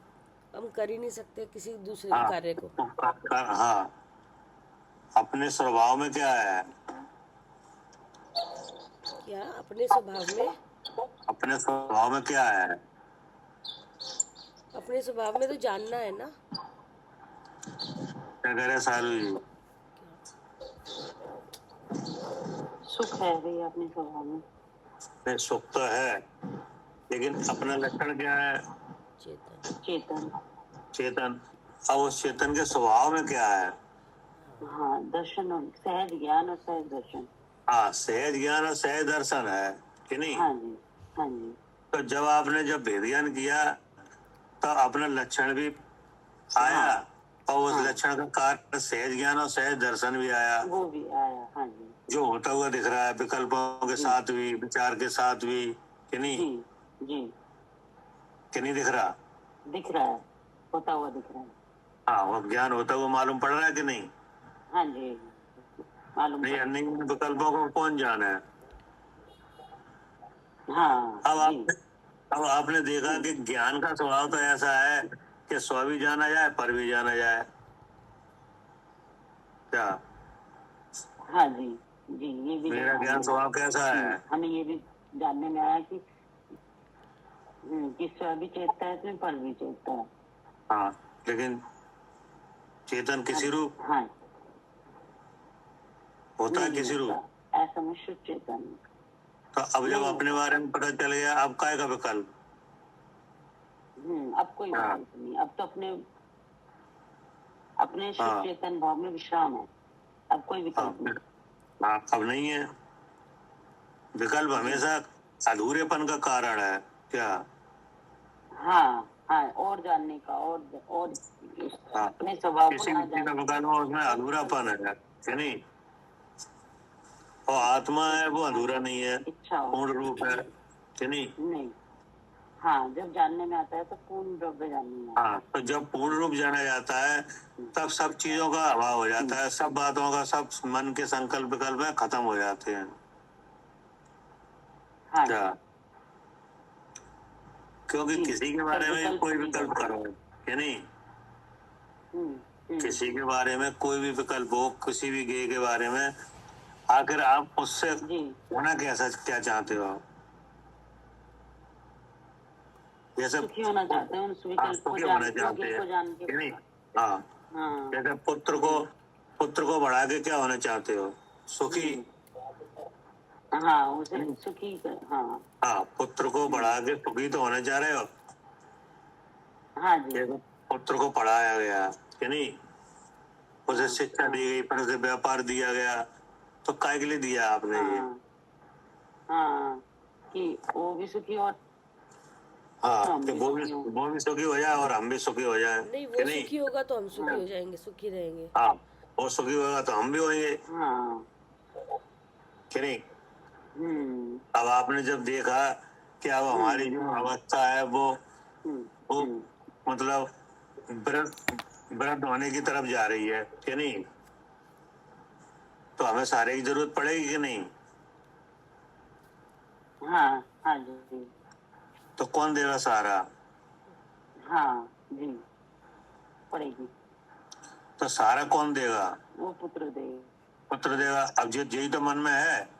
हम कर ही नहीं सकते किसी दूसरे
हाँ,
कार्य को।
हाँ, अपने स्वभाव में क्या है?
क्या अपने स्वभाव में?
अपने स्वभाव में क्या है?
अपने स्वभाव में तो जानना है ना।
क्या कह रहे सालू जी?
सुख है भैया अपने स्वभाव में।
नहीं, सुख तो है, लेकिन अपना लक्षण क्या है?
चेतन।
चेतन।
चेतन। अब उस चेतन के स्वभाव में क्या है?
हाँ, दर्शन और सहज ज्ञान और सहज दर्शन।
हाँ, सहज ज्ञान और सहज दर्शन है कि नहीं।
हाँ जी। हाँ जी।
तो जब भेद ज्ञान किया तो अपना लक्षण भी आया, और उस लक्षण का कारण सहज ज्ञान और सहज दर्शन भी आया,
वो भी आया। हाँ जी।
जो होता हुआ दिख रहा है विकल्पों के साथ भी, विचार के साथ भी कि नहीं।
जी जी।
कि नहीं दिख रहा?
दिख रहा है, होता हुआ दिख रहा है।
हाँ, वो ज्ञान होता हुआ मालूम पड़ रहा है कि नहीं?
हाँ जी, मालूम
नहीं,
पड़ा।
अन्य विकल्पों को कौन जाना है?
हाँ
अब आपने देखा कि ज्ञान का स्वभाव तो ऐसा है कि स्व भी जाना जाए, पर भी जाना जाए क्या?
हाँ जी जी। ये भी
मेरा ज्ञान स्वभाव कैसा है?
हमें ये भी जानने में आया कि स्व भी चेतता है इसमें, पर भी चेतता है।
हाँ, लेकिन चेतन किसी रूप
हाँ,
होता है, किसी रूप
ऐसा में शुद्ध चेतन।
तो अब जब अपने बारे में पता चल गया, अब काय का विकल्प?
अब कोई विकल्प नहीं, अब तो अपने शुद्ध चेतन भाव में विश्राम है, अब कोई विकल्प नहीं।
अब नहीं है। विकल्प हमेशा अधूरेपन का कारण है क्या?
हाँ हाँ, और जानने का और अपने स्वभाव को
किसी
ना
व्यक्ति का
जानने
विकल्प हो, उसमें अधूरापन है कि नहीं? और आत्मा है वो अधूरा नहीं है,
इच्छा हो
पूर्ण रूप है कि नहीं?
नहीं। हाँ, जब जानने में आता है तो पूर्ण द्रव्य जानने में आता है।
हाँ, तो जब पूर्ण रूप जाना जाता है तब सब चीजों का अभाव हो जाता है, सब बातों का, सब मन के संकल्प विकल्प है खत्म हो जाते हैं
हाँ
क्या? क्योंकि
जी,
किसी के बारे
सब
में
विकल्प
कोई
नहीं
विकल्प
होते।
करो कि नहीं?
हम्म,
किसी के बारे में कोई भी विकल्प हो, किसी भी गेय के बारे में, आखिर आप उससे
जी
होना कैसा क्या चाहते हो? जैसे
सुखी होना चाहते हैं, उस विकल्प को
सुखी
जान
होना चाहते
योग्य को
हैं
जान के।
कि नहीं? हाँ,
हाँ
जैसे पुत्र को बढ़ा के क्या होना चाहते हो? सुखी।
हाँ, उसे सुखी हाँ
हाँ, पुत्र को बढ़ा के सुखी तो होना चाह रहे हो।
हाँ जी
जैसे पुत्र को पढ़ाया गया कि नहीं, उसे
हाँ,
शिक्षा दी गई, पर उसे व्यापार दिया गया, तो काय के लिए दिया आपने ये?
हाँ हाँ, कि वो भी सुखी और
हाँ,
हम
कि
भी
वो
सुखी हों।
भी सुखी हो जाए और हम भी सुखी हो जाए
नहीं,
कि
वो
नहीं?
सुखी होगा तो हम सुखी हो जाएंगे, सुखी रहेंगे।
हाँ, वो सुखी होगा तो हम भी होंगे
हाँ
कि नहीं?
हम्म
अब आपने जब देखा कि अब हमारी जो अवस्था है वो मतलब वृद्ध होने की तरफ जा रही है कि नहीं, तो हमें सहारे की जरूरत पड़ेगी कि नहीं?
हाँ हाँ जी
तो कौन देगा सहारा?
हाँ जी, पड़ेगी।
तो सहारा कौन देगा?
वो पुत्र दे
पुत्र देगा। अब यही तो मन में है।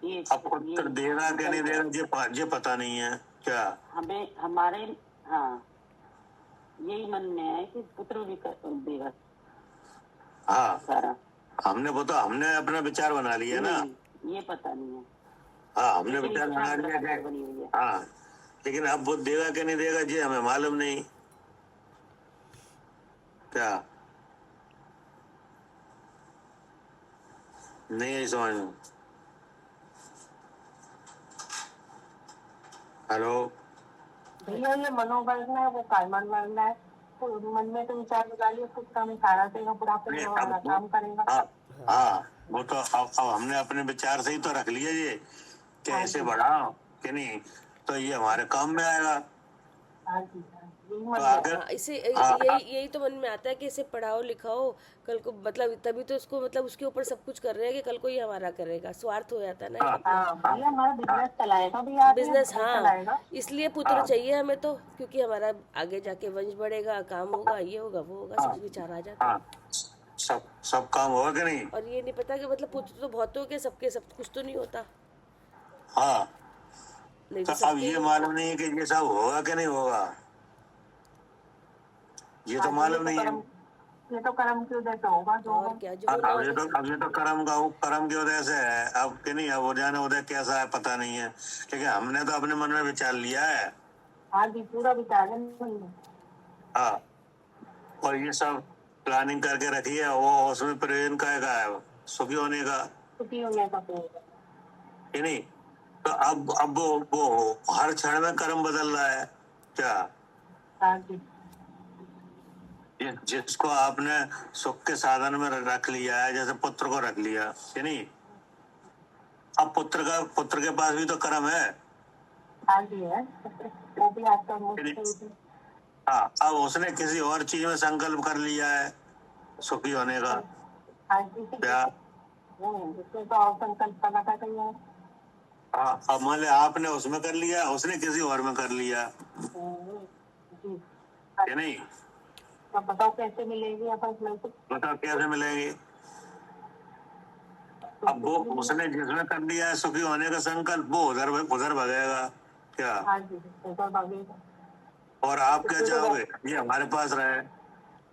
ये
अब पुत्र देगा कि नहीं देगा ये पता नहीं है क्या?
हमें हमारे हाँ यही मन में है कि पुत्र भी देगा
हाँ,
सारा।
हमने अपना विचार बना लिया ना।
ये पता नहीं है।
हाँ, हमने
लेकिन
विचार
इच्छा
बना लिया
बराबर
कि
बनी हुई है।
हाँ, लेकिन अब वो देगा कि नहीं देगा ये हमें मालूम नहीं क्या? नहीं है समझ में। हेलो,
भैया ये मनोवर्ण है वो कर्मण वर्ण है, तो मन में तो विचार बना लिया खुद का हमें सहारा देगा, बुढ़ापे में हमारा काम करेगा।
हाँ, वो तो अब हमने अपने विचार से ही तो रख लिया ये कि ऐसे बढ़ाओ कि नहीं, तो ये हमारे काम में आएगा।
हाँ जी, यही
तो
मन में
आखिर
हाँ, इसे यही तो मन में आता है कि इसे पढ़ाओ लिखाओ, कल को मतलब तभी तो उसको मतलब उसके ऊपर सब कुछ कर रहे हैं कि कल को ये हमारा करेगा। स्वार्थ हो जाता है ना अपना
हाँ भैया हमारा बिजनेस चलाएगा भी आगे,
बिजनेस।
वो
हाँ,
चलाएगा।
इसलिए पुत्र चाहिए हमें तो, क्योंकि हमारा आगे जाके वंश बढ़ेगा, काम होगा, ये होगा वो होगा, सब विचार आ जाते हैं।
हाँ, सब काम होगा कि नहीं?
और ये नहीं पता कि मतलब पुत्र तो बहुतों के, सबके सब कुछ तो नहीं होता।
हाँ,
नहीं
तो
तो
अब ये मालूम नहीं है कि ये सब होगा कि नहीं होगा, ये तो मालूम नहीं है।
ये तो कर्म की वजह से होगा जो
और
होगा।
क्या, जो होना
अब
होगा।
ये तो कर्म की वजह से है। अब कि नहीं, अब वो जाने उदय कैसा है पता नहीं है, लेकिन हमने तो अपने मन में विचार लिया है।
हाँ जी, पूरा विचार है मन में।
हाँ, और ये सब प्लानिंग करके रखी है, वो उसमें प्रयोजन का है सुखी होने का
छुट्टी होने का तो
कि नहीं? तो अब वो हर क्षण में कर्म बदल रहा है क्या?
हाँ जी
जिसको आपने सुख के साधन में रख लिया है, जैसे पुत्र को रख लिया कि नहीं, अब पुत्र के पास भी तो कर्म है।
हाँ जी है, वो भी आपका मुझसे।
हाँ, अब उसने किसी और चीज में संकल्प कर लिया है सुखी होने का
हाँ जी
क्या?
इसमें तो और संकल्प करना था कहीं और।
हाँ, अब मान लिया आपने उसमें कर लिया, उसने किसी और में कर लिया
जी
कि नहीं?
तो बताओ कैसे मिलेगी अपन में से?
बताओ कैसे मिलेंगे? अब वो उसने जिसमें कर लिया है सुखी होने का संकल्प, वो उधर भगेगा क्या?
हाँ जी उधर भागेगा।
और आप क्या चाहोगे? ये हमारे पास रहे।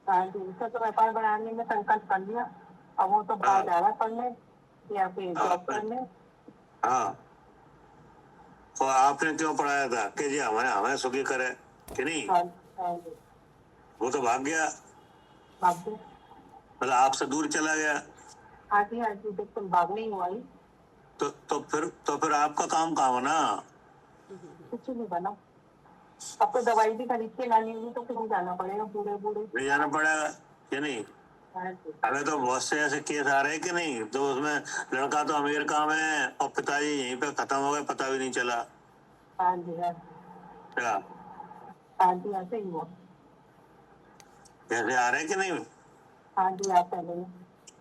हाँ जी, उससे तो व्यापार बनाने में संकल्प कर लिया, अब वो तो बाहर जा रहा है पढ़ने या फिर जॉब करने।
हाँ, और आपने क्यों पढ़ाया था कि जी हमें हमें सुखी करे कि नहीं?
हाँ हाँ जी,
वो तो भाग गया,
भाग गए।
मतलब आपसे दूर चला गया।
हाँ जी बिल्कुल भाग नहीं हुआ ही,
तो फिर आपका काम कहाँ बना?
कुछ नहीं बना। अब तो दवाई भी खरीद के लानी होगी तो फिर जाना पड़ेगा बूढ़े बूढ़े।
नहीं जाना पड़ेगा कि नहीं?
हाँ जी
हमें तो बहुत से ऐसे केस आ रहे हैं कि नहीं, तो उसमें लड़का तो अमेरिका में है और पिताजी यहीं पे खत्म हो गए, पता भी नहीं चला।
हाँ जी
क्या
हाँ जी ऐसे ही हुआ।
ऐसे आ रहे हैं कि नहीं?
हाँ जी आप पहले ही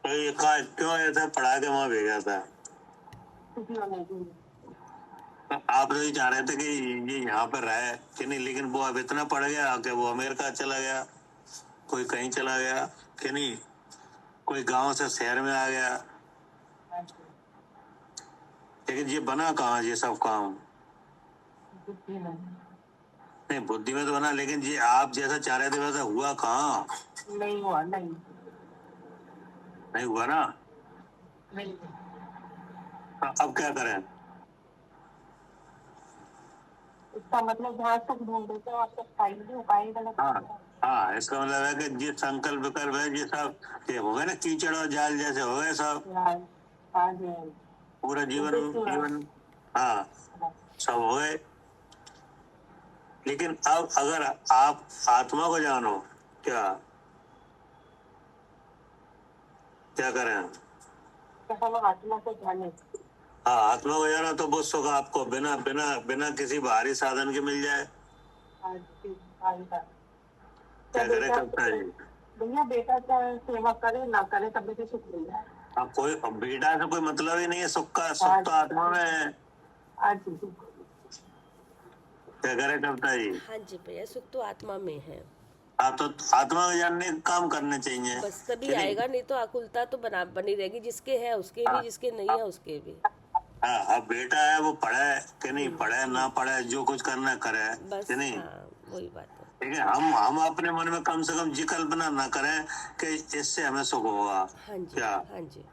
तो ये क्यों ऐसा पढ़ा के वहां भेजा था?
किसी और नहीं जी।
तो आप तो ये चाह रहे थे कि ये यहाँ पर रहे कि नहीं, लेकिन वो अब इतना पढ़ गया कि वो अमेरिका चला गया, कोई कहीं चला गया कि नहीं, कोई गांव से शहर में आ गया।
हाँ जी
लेकिन ये बना कहाँ ये सब काम?
बुद्धि नहीं
नहीं, बुद्धि में तो बना, लेकिन ये आप जैसा चाह रहे थे वैसा हुआ कहाँ?
नहीं हुआ, नहीं
नहीं हुआ ना?
नहीं।
अब क्या करें?
इसका मतलब जहाँ तक ढूंढ देते और तक पाई नहीं हो पाएगा ना।
हाँ हाँ, इसका मतलब है कि ये संकल्प विकल्प है, ये सब ये हो गए ना, कीचड़ और जाल जैसे हो गए सब,
हाँ हाँ जी
पूरा जीवन हाँ सब हो गए। लेकिन अब अगर आप आत्मा को जानो, क्या क्या करें?
तो हम आत्मा को जाने।
हाँ, आत्मा को जाना तो वो सुख आपको बिना बिना बिना किसी बाहरी साधन के मिल जाए।
हाँ जी हाँ जी।
क्या करे करता है?
भैया बेटा का सेवा करे ना करे तभी भी सुख मिल जाए।
अब कोई अब बेटा से कोई मतलब ही नहीं है, सुख तो आत्मा में है।
हाँ जी बिल्कुल।
क्या करे करता जी?
हाँ जी भैया, सुख तो आत्मा में है।
हाँ, तो आत्मा को जानने का काम करने चाहिए।
बस तभी
कि नहीं?
आएगा, नहीं तो आकुलता तो बनी रहेगी, जिसके है उसके भी, जिसके नहीं है उसके भी।
हाँ, अब बेटा है वो पढ़े कि नहीं पढ़े, ना पढ़े, जो कुछ करना करे
बस
कि नहीं।
हाँ, वही बात है।
ठीक है, हम अपने मन में कम से कम ये कल्पना ना करें कि इससे हमें सुख होगा।
हाँ जी
क्या
हाँ जी।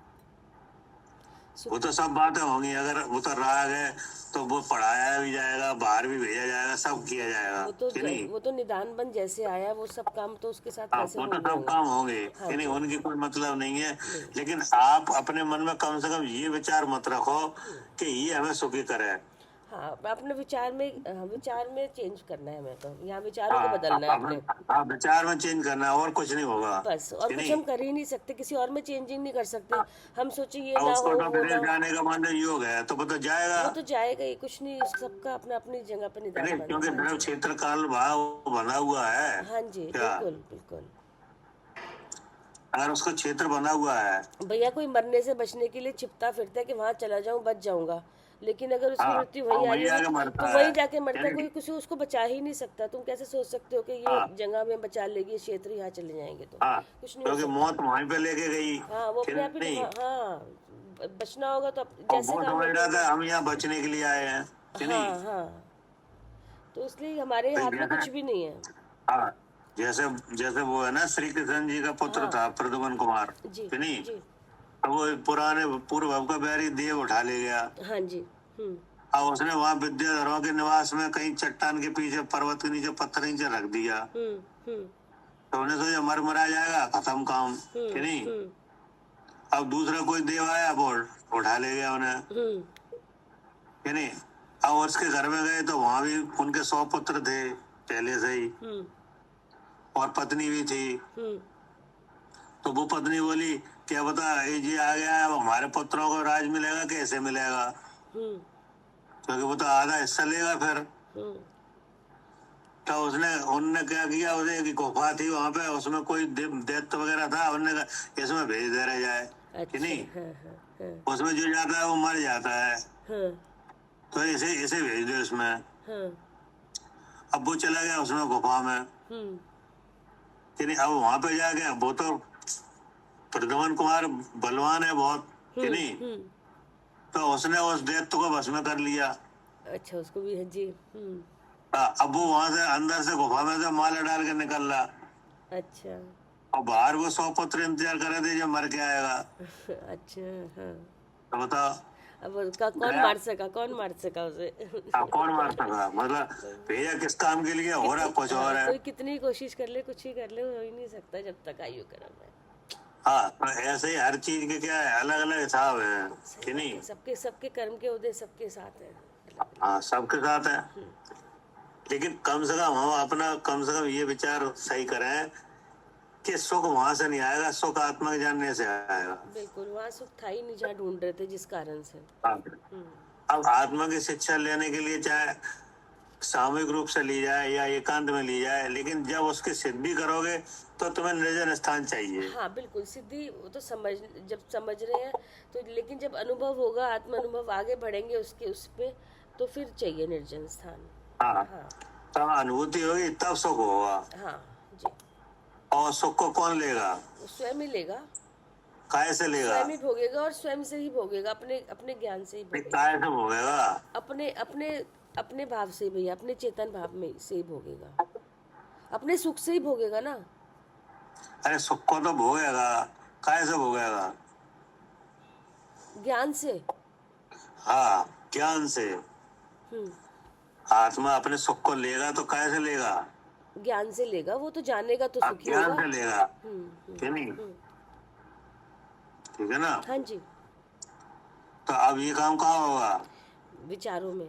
वो तो सब बातें होंगी, अगर वो तो राग है तो वो पढ़ाया भी जाएगा, बाहर भी भेजा जाएगा, सब किया जाएगा कि नहीं।
वो तो निदान बन जैसे आया वो सब काम तो उसके साथ
हाँ,
वैसे
वो तो
होंगे
सब काम होंगे
हाँ
कि नहीं,
जी।
उनकी कोई मतलब नहीं है। लेकिन आप अपने मन में कम से कम ये विचार मत रखो कि ये हमें सुखी करे।
हाँ, अपने विचार में चेंज करना है, हमें तो यहाँ विचारों को बदलना है अपने।
हाँ, विचार में चेंज करना है और कुछ नहीं होगा।
बस, और कुछ हम कर ही नहीं सकते, किसी और में चेंजिंग नहीं कर सकते। हम सोचे ये
अब
ना
उसको
हो
तो
वो
विदेश
ना हो,
जाने का मान योग है तो वो तो जाएगा
वो तो जाएगा ही, कुछ नहीं, सबका अपना अपनी जगह पर निदान
नहीं, क्योंकि
बना।
धर्म क्षेत्र काल भाव बना हुआ है।
हाँ जी
क्या
बिल्कुल बिल्कुल।
अगर उसको क्षेत्र बना हुआ है,
भैया कोई मरने से बचने के लिए छिपता फिरता है कि वहां चला जाऊं बच जाऊंगा, लेकिन अगर उसकी
हाँ,
मृत्यु वहीं
और
आ
वहीं
जाएगी
जाके मरता
तो वहीं
है।
जाके मरता है।
यानी-
कोई किसी उसको बचा ही नहीं सकता। तुम कैसे सोच सकते हो कि ये
हाँ।
जगह में बचा लेगी, ये क्षेत्र यहाँ चले जाएंगे तो
हाँ,
कुछ नहीं हो
क्योंकि
सकता।
मौत वहीं पे लेके गई
हाँ, वो
कि
अपने आप ही
नहीं।
हाँ, बचना होगा तो
और
जैसे
वो
काम
समझ रहा
होगा।
था हम यहाँ बचने के लिए आए हैं कि नहीं।
हाँ हाँ, तो इसलिए हमारे
तो
हाथ में
जैसे-
कुछ भी नहीं है।
हाँ, जैसे जैसे वो है ना, श्री कृष्ण जी का पुत्र
हाँ।
था प्रद्युम्न कुमार
जी
कि नहीं।
जी
तो वो पुराने पूर्व भव का बैरी देव उठा ले गया।
हाँ जी।
अब उसने वहाँ विद्याधरों के निवास में कहीं चट्टान के पीछे, पर्वत के नीचे, पत्थर के नीचे रख दिया।
हम्म
तो उन्हें सोचा मरा जाएगा, खत्म काम कि नहीं। अब दूसरा कोई देव आया वो उठा ले गया उन्हें कि नहीं। अब उसके घर में गए तो वहां भी उनके 100 पुत्र थे पहले से ही, और पत्नी भी थी। तो वो पत्नी बोली क्या बता, ये जी आ गया है, अब हमारे पुत्रों को राज मिलेगा, कैसे मिलेगा, क्योंकि वो तो आधा हिस्सा लेगा फिर। तो उनने क्या किया, उसे एक गुफा थी वहां पे, उसमें कोई दैत्य वगैरह था, उन्होंने कहा इसमें भेज दे रह जाए कि नहीं। उसमें जो जाता है वो मर जाता है, तो इसे भेज दो इसमें। अब वो चला गया उसमें गुफा में कि नहीं। अब वहां पे जाके वो तो प्रद्युम्न कुमार बलवान है बहुत कि नहीं। तो उसने उस दैत्य को भस्म में कर लिया।
अच्छा, उसको भी है जी।
अब वो वहां से अंदर से गुफा में से माला डाल के निकल रहा।
अच्छा
और बाहर वो 100 पुत्र इंतजार कर रहे थे जो मर के आएगा।
अच्छा हाँ।
तो बताओ।
अब उसका कौन
गया।
मार सका उसे।
कौन मार सका, मतलब भेजा किस काम के लिए, हो रहा कुछ और है।
कोई कितनी कोशिश कर ले, कुछ ही कर ले, हो ही नहीं सकता जब तक आयु कर्म है।
हाँ, तो ऐसे ही हर चीज के क्या है, अलग अलग हिसाब है कि नहीं।
सबके सबके कर्म के उदय सबके साथ है।
हाँ, सबके साथ है, लेकिन कम से कम हम अपना कम से कम ये विचार सही करें कि सुख वहां से नहीं आएगा, सुख आत्मा के जानने से आएगा।
बिल्कुल, वहाँ सुख था ही नहीं जहाँ ढूंढ रहे थे, जिस कारण से।
अब आत्मा की शिक्षा लेने के लिए चाहे सामूहिक रूप से ली जाए या एकांत में ली जाए, लेकिन जब उसकी सिद्धि करोगे तो तुम्हें निर्जन स्थान चाहिए।
हाँ बिल्कुल, सिद्धि वो तो जब समझ रहे हैं तो, लेकिन जब अनुभव होगा, आत्म अनुभव आगे बढ़ेंगे उसके उस पे, तो फिर चाहिए निर्जन स्थान।
हाँ,
हाँ
तब अनुभूति होगी, तब सुख होगा।
हाँ जी।
और सुख को कौन लेगा?
वो स्वयं ही लेगा,
काय से लेगा?
स्वयं ही भोगेगा, और स्वयं से ही भोगेगा, अपने अपने ज्ञान से ही भोगेगा,
काय से भोगेगा?
अपने अपने अपने भाव से भैया, अपने चेतन भाव में से ही भोगेगा, अपने सुख से ही भोगेगा ना।
अरे सुख को तो भोगेगा, काय से भोगेगा?
ज्ञान से।
हाँ, ज्ञान से।
हम्म,
आत्मा अपने सुख को लेगा तो काय से लेगा?
ज्ञान से लेगा, वो तो जानेगा तो
अब
सुखी
ज्ञान
होगा।
से लेगा, कि नहीं? ठीक है ना?
हाँ जी।
तो अब ये काम कहाँ होगा?
विचारों में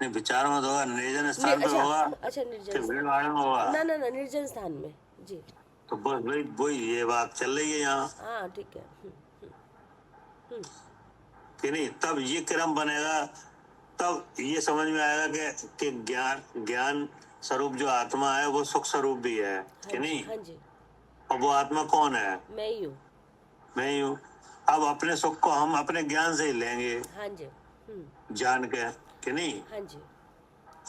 नहीं, विचारों में तो होगा, निर्जन स्थान पे होगा
अच्छा
कि
निर्जन
भीड़ भाड़ में होगा?
ना ना ना, निर्जन स्थान में जी।
तो बस वही ये बात चल रही है यहाँ,
हाँ ठीक है।
कि नहीं? तब ये क्रम बनेगा, तब ये समझ में आएगा कि ज्ञान स्वरूप जो आत्मा है वो सुख स्वरूप भी है, कि नहीं?
हाँ जी,
और वो आत्मा कौन है?
मैं ही हूँ।
मैं ही हूँ। अब अपने सुख को हम अपने ज्ञान से ही लेंगे,
हाँ जी।
जान के, कि नहीं?
हाँ जी।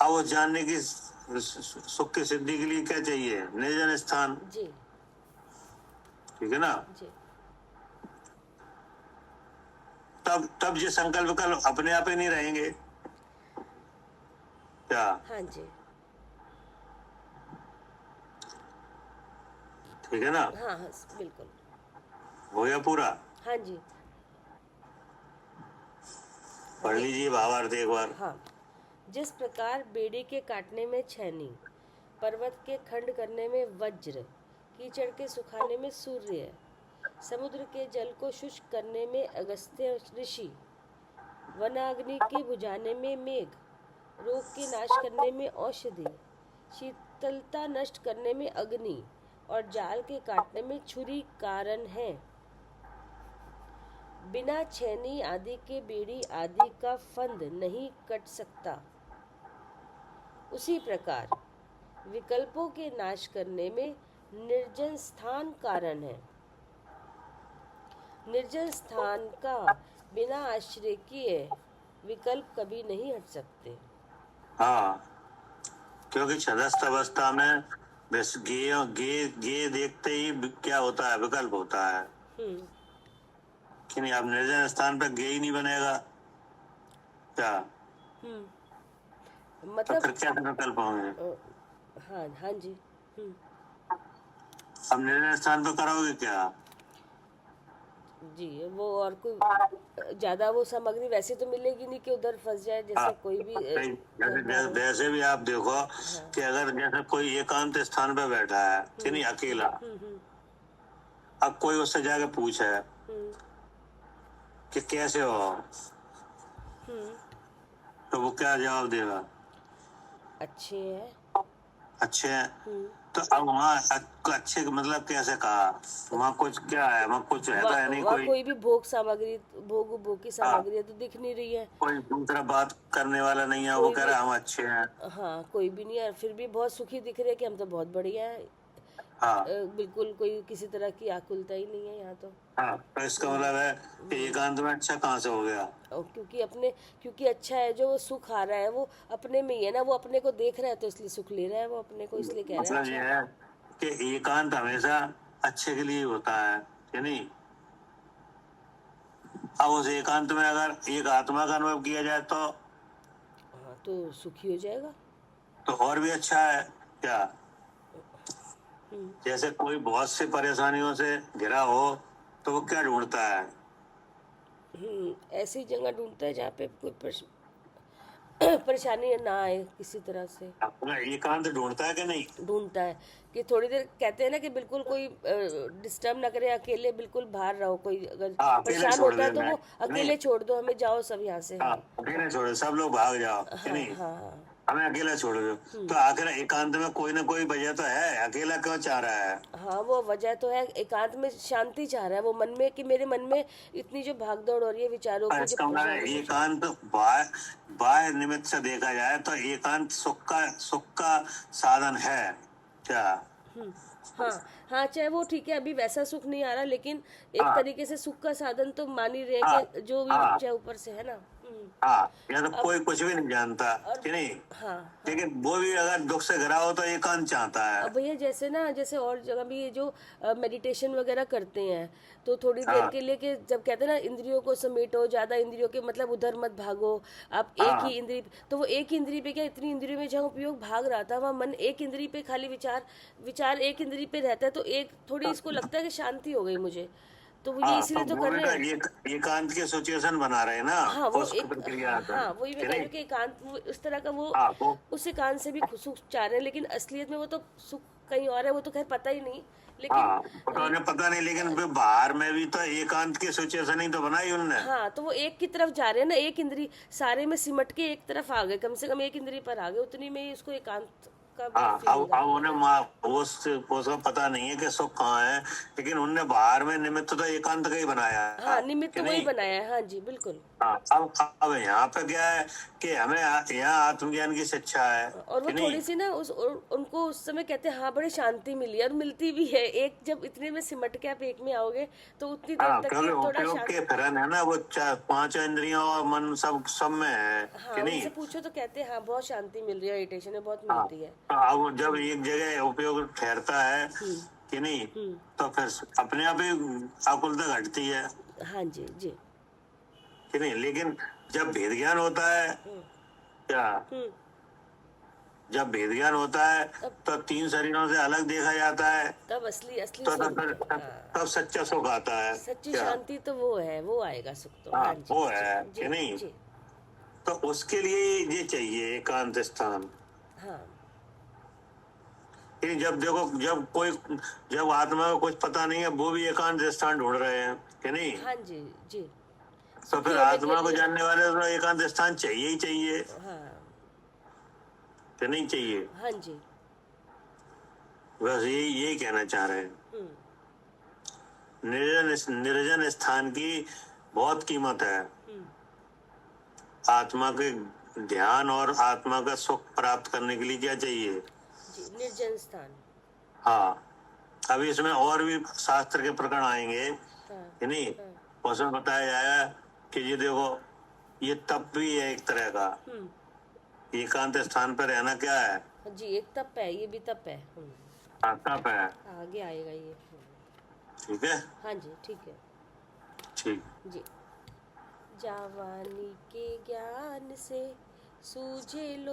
अब वो जानने की सुख की सिद्धि के लिए क्या चाहिए? निर्जन स्थान,
जी
ठीक है ना?
जी।
तब ये संकल्प विकल्प अपने आप ही नहीं रहेंगे क्या?
हाँ जी।
ठीक है ना?
हाँ हाँ बिल्कुल।
हो गया पूरा?
हाँ जी।
पढ़ लीजिए भावार्थ एक बार।
हाँ, जिस प्रकार बेड़ी के काटने में छैनी, पर्वत के खंड करने में वज्र, कीचड़ के सुखाने में सूर्य, समुद्र के जल को शुष्क करने में अगस्त्य ऋषि, वनाग्नि के बुझाने में मेघ, रोग के नाश करने में औषधि, शीतलता नष्ट करने में अग्नि और जाल के काटने में छुरी कारण है। बिना छैनी आदि के बेड़ी आदि का फंद नहीं कट सकता। उसी प्रकार विकल्पों के नाश करने में निर्जन स्थान कारण है। निर्जन स्थान का बिना आश्रय किए विकल्प कभी नहीं हट सकते।
हाँ, क्योंकि छदस्थ अवस्था में बस गे देखते ही क्या होता है? विकल्प होता है, कि नहीं? अब निर्जन स्थान पे गे ही नहीं बनेगा क्या? तो
मतलब
फिर क्या विकल्प होंगे?
हाँ हाँ जी।
अब निर्जन स्थान पे करोगे क्या?
जी, वो और कोई ज्यादा वो सामग्री वैसे तो मिलेगी नहीं कि उधर फंस जाए, जैसे कोई भी
वैसे भी आप देखो कि अगर जैसे कोई एकांत स्थान पे बैठा है, कि नहीं, अकेला, अब कोई उससे जाके पूछे कि कैसे हो, तो वो क्या जवाब देगा?
अच्छे हैं।
अच्छे हैं। तो अब वहाँ अच्छे का मतलब कैसे कहा? वहाँ कुछ क्या है? वहाँ कुछ है तो है नहीं?
कोई भी भोग सामग्री, भोग की सामग्री है तो दिख नहीं रही है।
कोई दूसरा बात करने वाला नहीं है, वो कह रहा है हम अच्छे हैं।
हाँ, कोई भी नहीं है, फिर भी बहुत सुखी दिख रहे हैं कि हम तो बहुत बढ़िया है।
हाँ,
बिल्कुल कोई किसी तरह की आकुलता ही नहीं है यहाँ तो।
हाँ, तो इसका मतलब है कि एकांत में अच्छा कहाँ से हो गया?
और क्योंकि अच्छा है, जो वो सुख आ रहा है वो अपने में ही है ना, वो अपने को देख रहा है तो इसलिए सुख ले रहा है, वो अपने को इसलिए कह रहा है।
मतलब ये है कि एकांत हमेशा अच्छे के लिए होता है, कि नहीं? अब उस एकांत में अगर एक आत्मा का अनुभव किया जाए तो
हाँ, तो सुखी हो जाएगा।
तो और भी अच्छा है क्या? जैसे कोई बहुत सी परेशानियों से घिरा हो तो वो क्या ढूंढता है?
ऐसी जगह ढूंढता है जहाँ पे कोई परेशानी ना आए किसी तरह से।
अपना एकांत ढूंढता है कि नहीं?
ढूंढता है कि थोड़ी देर, कहते हैं ना कि बिल्कुल कोई डिस्टर्ब ना करे, अकेले बिल्कुल बाहर रहो, कोई अगर
हाँ, अकेले
परेशान
छोड़
होता है तो
देना
वो
है।
अकेले
नहीं,
छोड़ दो, हमें जाओ सब यहाँ से।
हाँ, अकेले छोड़ो, सब लोग भाग जाओ कि
हाँ
नहीं,
हाँ हाँ
हमें अकेला छोड़ दो। तो आखिर एकांत में कोई ना कोई वजह तो है, अकेला क्यों चाह रहा है?
हाँ, वो वजह तो है, एकांत में शांति चाह रहा है वो मन में, कि मेरे मन में इतनी जो भागदौड़ हो रही है विचारों की,
इसका
जो
मतलब है एकांत बाह्य निमित्त से देखा जाए तो एकांत सुख का साधन है क्या?
हाँ हाँ, चाहे वो ठीक है, अभी वैसा सुख नहीं आ रहा, लेकिन एक
हाँ,
तरीके से सुख का साधन तो मान ही रहे
हाँ,
कि जो भी
हाँ,
चाहे ऊपर से है ना।
हाँ, या तो कोई कुछ भी नहीं जानता कि नहीं,
हाँ,
लेकिन वो भी अगर दुख से घिरा हो तो एकांत चाहता है।
अब भैया जैसे ना, जैसे और जगह भी ये जो मेडिटेशन वगैरह करते हैं, तो थोड़ी देर
हाँ,
के लिए, कि जब कहते हैं ना इंद्रियों को समेटो, ज्यादा इंद्रियों के मतलब उधर मत भागो, आप एक
हाँ,
ही इंद्रिय, तो वो एक ही इंद्रिय पे क्या, इतनी इंद्रियों में जहाँ उपयोग भाग रहा था, वहाँ मन एक इंद्रिय पे खाली विचार एक इंद्रिय पे रहता है, तो एक थोड़ी इसको लगता है कि शांति हो गई मुझे, तो वो ये
हाँ,
इसलिए तो
वो
कर
भी
रहे
तो
हैं।
एकांत के सिचुएशन बना रहे हैं ना,
हाँ वो
उस
एक,
प्रक्रिया का,
हाँ वही मैं
कि
कह रही
नहीं?
हूँ कि एकांत उस तरह का, वो
हाँ, वो
उस एकांत से भी सुख चाह रहे हैं, लेकिन असलियत में वो तो सुख कहीं और है, वो तो खैर पता ही नहीं,
हाँ,
लेकिन
तो उन्हें पता नहीं, लेकिन वे बाहर में भी तो एकांत की सिचुएशन ही तो बनाई उनने।
हाँ, तो वो एक की तरफ जा रहे हैं ना, एक इंद्री सारे में सिमट के एक तरफ आ गए, कम से कम एक इंद्री पर आ गए, उतनी में ही उसको एकांत का भी
हाँ,
फीलिंग आ
अब
गया।
उन्हें उसका पता नहीं है कि सुख कहाँ है, लेकिन उनने बाहर में निमित्त तो एकांत का ही बनाया
हाँ, निमित्त
कि
वही
नहीं?
बनाया है, हाँ जी बिल्कुल।
हाँ, अब यहाँ पे क्या है कि हमें यहाँ आत्मज्ञान की शिक्षा है
और वो
कि नहीं?
थोड़ी सी ना उनको उस समय कहते हैं, हाँ बड़ी शांति मिली, और मिलती भी है, एक जब इतने में सिमट के आप एक में आओगे तो उतनी देर
हाँ,
तक
क्योंकि
ये थोड़ा
उपयोग
शांत।
के फिरन है ना, वो पांच इंद्रियों और मन सब में है
हाँ,
कि नहीं?
उनसे पूछो तो कहते हैं हाँ बहुत शांति मिल रही है, मेडिटेशन में बहुत
हाँ,
मिलती है।
तो अब जब एक जगह उपयोग ठहरता है कि नहीं, तो फिर अपने आप ही आकुलता घटती है
हाँ जी जी।
कि नहीं? लेकिन जब भेद ज्ञान होता है क्या, जब भेद ज्ञान होता है तो तीन शरीरों से अलग देखा जाता है,
तब असली असली
तो
सुख,
तब सच्चा सुख आता है
सच्ची
क्या?
शांति तो वो है, वो आएगा सुख तो।
हाँ,
हाँ जी
वो है
जी
कि नहीं?
जी।
तो उसके लिए ये चाहिए एकांत स्थान।
हाँ
कि जब देखो, जब आत्मा को कुछ पता नहीं है, वो भी एकांत स्थान ढूंढ रहे हैं कि नहीं?
हाँ जी जी।
तो फिर
होने के
आत्मा को
लिए-
जानने वाले तो एकांत स्थान चाहिए ही चाहिए
हाँ
कि नहीं चाहिए?
हाँ जी।
बस यही कहना चाह रहे हैं। निर्जन स्थान की बहुत कीमत है। आत्मा के ध्यान और आत्मा का सुख प्राप्त करने के लिए क्या चाहिए?
जी, निर्जन स्थान।
हाँ, अभी इसमें और भी शास्त्र के प्रकरण आएंगे
हाँ
कि नहीं, उसमें बताया जाएगा कि ये देखो, ये तप भी है एक तरह का। एकांत स्थान पर रहना क्या है?
जी, एक तप है, ये भी तप है।
हाँ, तप है।
आगे आएगा ये।
ठीक है,
हाँ जी ठीक है
ठीक।
जी। जवानी के ज्ञान से सूझे लो